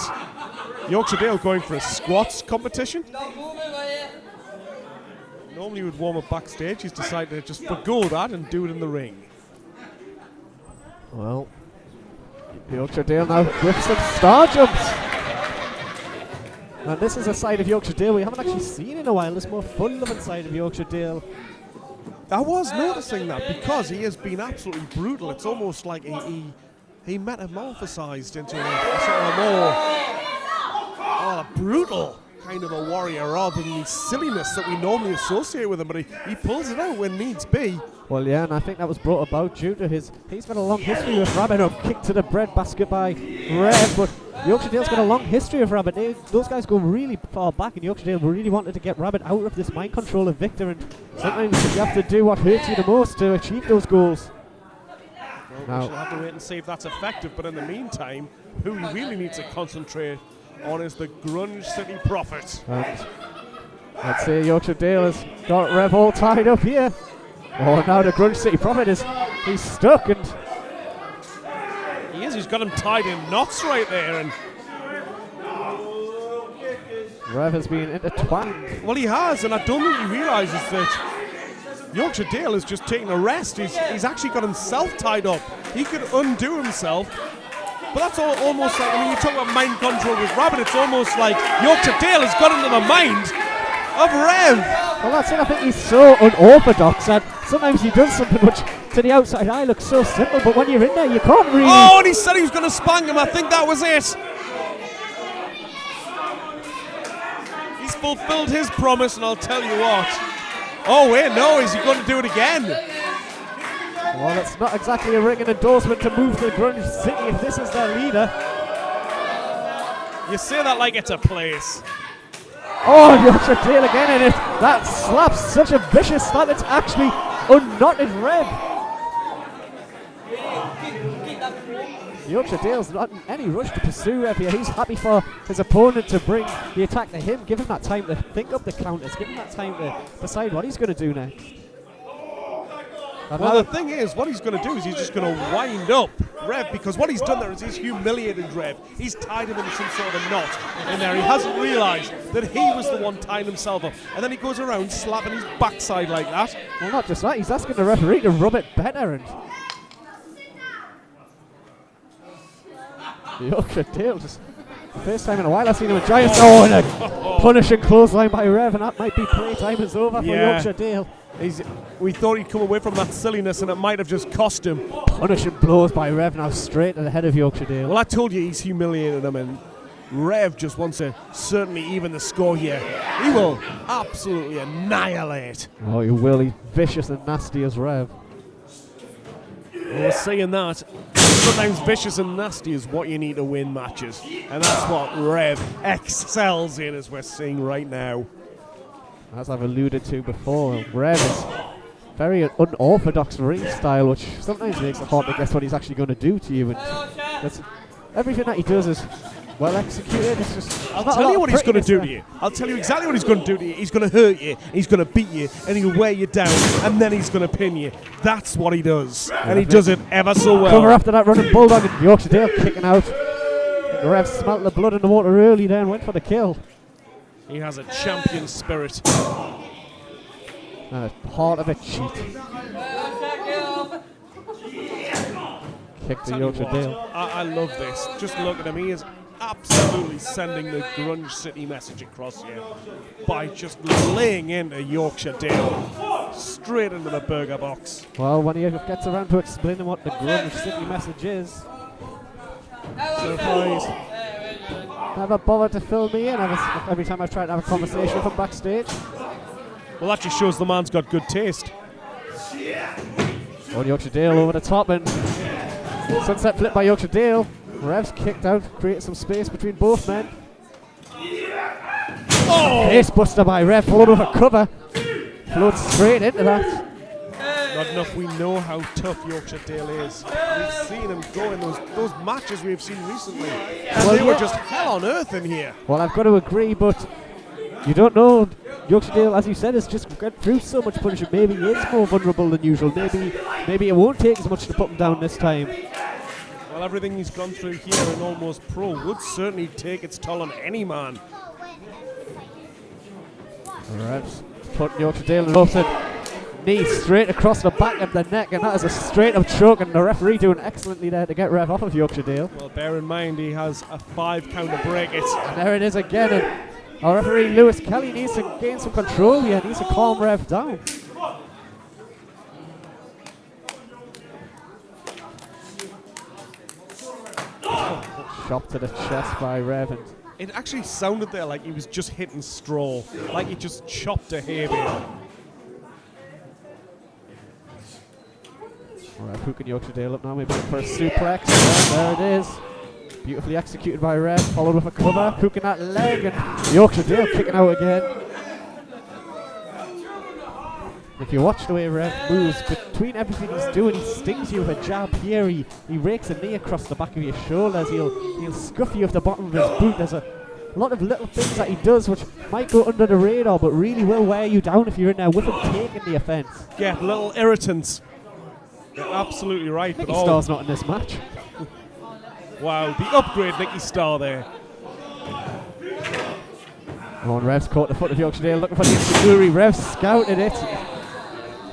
Yorkshire Dale going for a squats competition. Normally he would warm up backstage. He's decided to just forgo that and do it in the ring. Well, Yorkshire Dale now with some star jumps. And this is a side of Yorkshire Dale we haven't actually seen in a while. This more fun-loving side of Yorkshire Dale. I was noticing that because he has been absolutely brutal. It's almost like he metamorphosized into a sort of a more brutal kind of a warrior rather than the silliness that we normally associate with him. But he pulls it out when needs be. Well, yeah, and I think that was brought about due to he's got a long history with Rabbit. A kick to the breadbasket by Rev, but Yorkshire Dale's got a long history of Rabbit. Those guys go really far back, and Yorkshire Dale really wanted to get Rabbit out of this mind control of Victor, and sometimes you have to do what hurts you the most to achieve those goals. Well, we shall have to wait and see if that's effective, but in the meantime, who he really needs to concentrate on is the Grunge City Prophet. Let's say Yorkshire Dale has got Rev all tied up here. Oh, now the Grunge City Prophet he's stuck, and he's got him tied in knots right there, and Rev has been intertwined. Well, he has, and I don't think he realises that Yorkshire Dale is just taking a rest. He's actually got himself tied up. He could undo himself, but that's almost like, I mean, you talk about mind control with Rabbit, it's almost like Yorkshire Dale has got into the mind of Rev. Well, that's it. I think he's so unorthodox that sometimes he does something which to the outside eye looks so simple, but when you're in there, you can't really. Oh, and he said he was going to spank him. I think that was it. He's fulfilled his promise, and I'll tell you what. Oh, wait, no, is he going to do it again? Well, it's not exactly a ringing endorsement to move to Grunge City if this is their leader. You say that like it's a place. Oh, Yorkshire Dale again, and that slap's such a vicious slap, it's actually unknotted Rev. Yorkshire Dale's not in any rush to pursue Rev here. He's happy for his opponent to bring the attack to him, give him that time to think up the counters, give him that time to decide what he's going to do next. Well, the thing is, what he's going to do is he's just going to wind up Rev, because what he's done there is he's humiliated Rev. He's tied him in some sort of knot in there. He hasn't realised that he was the one tying himself up. And then he goes around slapping his backside like that. Well, not just that, he's asking the referee to rub it better. And Yorkshire Dale, just first time in a while I've seen him enjoy it. Oh, and a punishing clothesline by Rev, and that might be playtime is over for Yorkshire Dale. We thought he'd come away from that silliness, and it might have just cost him. Punishing blows by Rev now straight to the head of Yorkshire Dale. Well, I told you he's humiliated him, and Rev just wants to certainly even the score here. He will absolutely annihilate. Oh, he will. He's vicious and nasty as Rev. Well, saying that, sometimes vicious and nasty is what you need to win matches, and that's what Rev excels in, as we're seeing right now. As I've alluded to before, Rev is very unorthodox ring style, which sometimes makes it hard to guess what he's actually going to do to you. And everything that he does is well executed. It's just I'll tell you what he's going to do to you. I'll tell you exactly what he's going to do to you. He's going to hurt you, he's going to beat you, and he'll wear you down, and then he's going to pin you. That's what he does, and he does it ever so well. Cover after that running bulldog, and Yorkshire Dale kicking out. And Rev smelt the blood in the water early there and went for the kill. He has a champion spirit. And a part of a cheat. Kick to Yorkshire Dale. I love this. Just look at him. He is absolutely sending the Grunge City message across here by just laying into Yorkshire Dale straight into the burger box. Well, when he gets around to explaining what the Grunge City message is, surprise. Never bothered to fill me in every time I've tried to have a conversation with him backstage. Well, that just shows the man's got good taste. Oh, Yorkshire Dale over the top, and sunset flip by Yorkshire Dale. Rev's kicked out, created some space between both men. Oh! Face buster by Rev, followed over cover. Floats straight into that. Not enough, we know how tough Yorkshire Dale is. We've seen him go in those matches we've seen recently. And they were just hell on earth in here. Well, I've got to agree, but you don't know. Yorkshire Dale, as you said, has just got through so much punishment. Maybe he is more vulnerable than usual. Maybe it won't take as much to put him down this time. Well, everything he's gone through here in Almost Pro would certainly take its toll on any man. Rev's putting Yorkshire Dale in the ropes, and knee straight across the back of the neck, and that is a straight up choke, and the referee doing excellently there to get Rev off of Yorkshire Dale. Well, bear in mind he has a 5 count to break it. And there it is again, and our referee Lewis Kelly needs to gain some control here, needs to calm Rev down. Shot to the chest by Rev, and it actually sounded there like he was just hitting straw, like he just chopped a hay bale. Rev hooking Yorkshire Dale up now, maybe for a suplex. Yeah, there it is. Beautifully executed by Rev, followed with a cover, hooking that leg, and Yorkshire Dale kicking out again. If you watch the way Rev moves, between everything he's doing, he stings you with a jab here, he rakes a knee across the back of your shoulders, he'll scuff you with the bottom of his boot. There's a lot of little things that he does which might go under the radar but really will wear you down if you're in there with him taking the offence. Yeah, little irritants. You're absolutely right. Nicky Starr's not in this match. Wow, the upgrade Nicky Starr there. Oh, and Rev's caught the foot of Yorkshire Dale, looking for the Insecurity. Rev scouted it.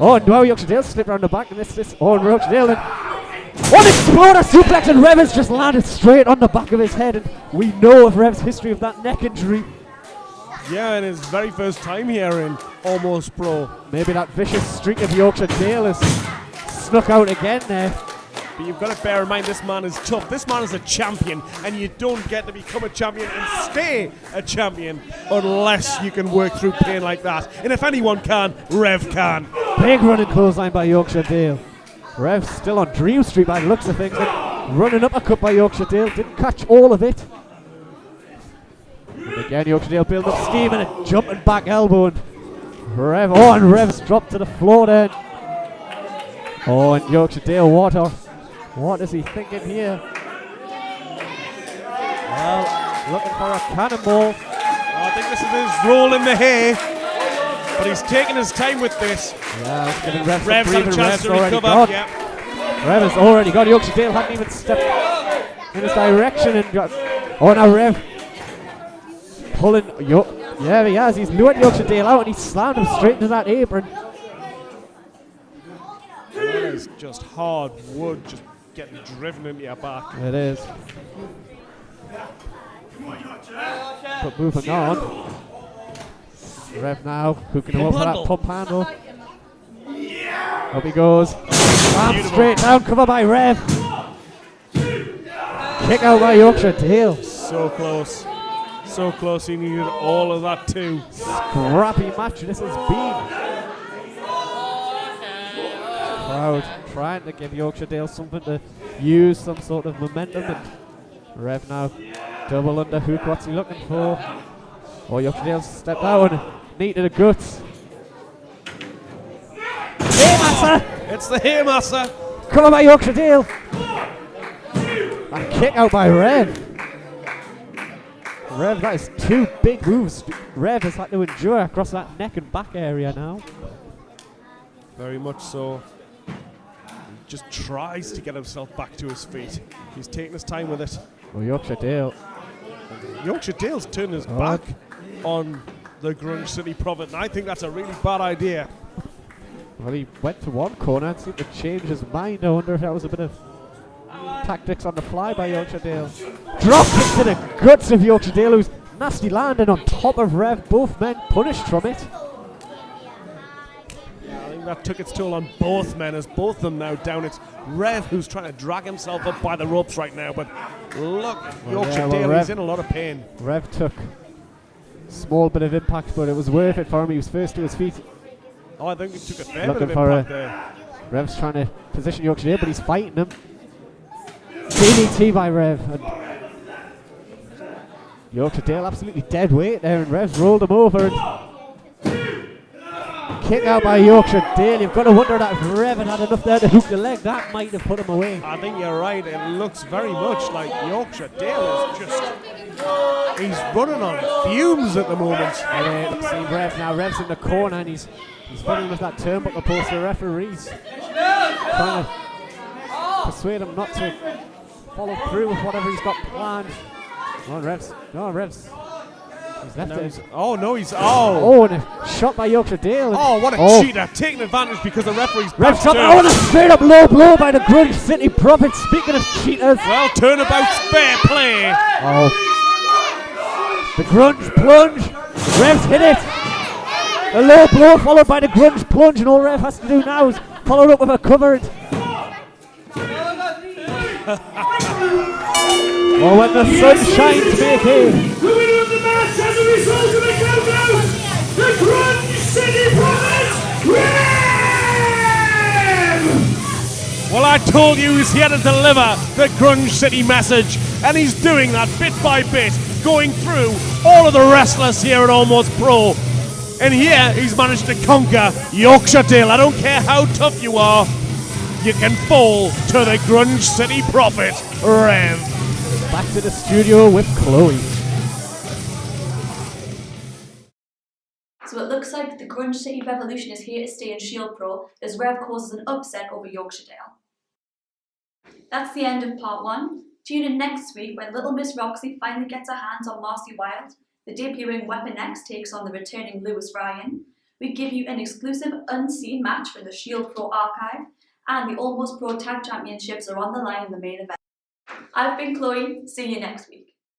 Oh, and now Yorkshire Dale slipped around the back, and this. Oh, and Yorkshire Dale. One exploder suplex, and Rev has just landed straight on the back of his head. And we know of Rev's history of that neck injury. Yeah, and his very first time here in Almost Pro. Maybe that vicious streak of Yorkshire Dale has snuck out again there. But you've got to bear in mind this man is tough. This man is a champion, and you don't get to become a champion and stay a champion unless you can work through pain like that. And if anyone can, Rev can. Big running clothesline by Yorkshire Dale. Rev still on Dream Street by the looks of things. And running uppercut by Yorkshire Dale. Didn't catch all of it. And again, Yorkshire Dale build up steam and a jumping back elbow. And Rev, oh, and Rev's dropped to the floor then. Oh, and Yorkshire Dale, what is he thinking here? Well, looking for a cannonball. I think this is his role in the hay, but he's taking his time with this. Yeah, it's giving Rev Rev's had a chance to recover. Yeah. Rev has already got Yorkshire Dale, hadn't even stepped in his direction and got. Oh, now Rev pulling. Yeah, he has. He's lured Yorkshire Dale out and he slammed him straight into that apron. That is just hard wood, just getting driven into your back. It is. But moving on. Rev now, hooking him up for that pump handle. Up he goes. Slam straight down, cover by Rev. Kick out by Yorkshire Dale. So close. So close, he needed all of that too. Scrappy match this has been. Crowd trying to give Yorkshire Dale something to use, some sort of momentum. And Rev now double under hook. What's he looking for? Oh, Yorkshire Dale stepped out and knee to the guts. Haymaster! It's the Haymaster. Come on by Yorkshire Dale. And kick out by Rev. Rev, that is two big moves Rev has had to endure across that neck and back area now. Very much so. He just tries to get himself back to his feet. He's taking his time with it. Oh, Yorkshire Dale. Yorkshire Dale's turned his back on the Grunge City Prophet, and I think that's a really bad idea. Well, he went to one corner and seemed to change his mind. I wonder if that was a bit of tactics on the fly by Yorkshire Dale. Drop kick to the guts of Yorkshire Dale, who's nasty landing on top of Rev. Both men punished from it. Yeah, I think that took its toll on both men, as both of them now down. It's Rev who's trying to drag himself up by the ropes right now, but look, Yorkshire Dale, he's in a lot of pain. Rev took a small bit of impact, but it was worth it for him. He was first to his feet. Oh, I think he took a fair bit of impact there. Rev's trying to position Yorkshire Dale, but he's fighting him. DDT by Rev. And Yorkshire Dale absolutely dead weight there, and Rev's rolled him over. And kick out by Yorkshire Dale. You've got to wonder that if Rev had had enough there to hook the leg, that might have put him away. I think you're right. It looks very much like Yorkshire Dale is just... He's running on fumes at the moment. And see Rev now. Rev's in the corner and he's fighting with that turnbuckle post. The referee's trying to persuade him not to follow through with whatever he's got planned. Oh, Rev's. He's left it. Oh, no, he's... Oh, and a shot by Yorkshire Dale. Oh, what a cheater. Taking advantage because the referee's back. Rev's and a straight up low blow by the Grunge City Prophet. Speaking of cheaters. Well, turnabout's fair play. Oh. The Grunge plunge. Rev's hit it. A low blow followed by the Grunge plunge, and all Rev has to do now is follow it up with a cover. Well, when the sun shines, make hay. The winner of the match as a result of the countdown, the Grunge City Prophet, Rev! Well, I told you he's here to deliver the Grunge City message, and he's doing that bit by bit, going through all of the wrestlers here at Almost Pro. And here he's managed to conquer Yorkshire Dale. I don't care how tough you are, you can fall to the Grunge City prophet, Rev. Back to the studio with Chloe. So it looks like the Grunge City revolution is here to stay in Shield Pro as Rev causes an upset over Yorkshire Dale. That's the end of part 1. Tune in next week when Little Miss Roxy finally gets her hands on Marcy Wilde. The debuting Weapon X takes on the returning Lewis Ryan. We give you an exclusive unseen match from the Shield Pro archive, and the Almost Pro Tag Championships are on the line in the main event. I've been Chloe. See you next week.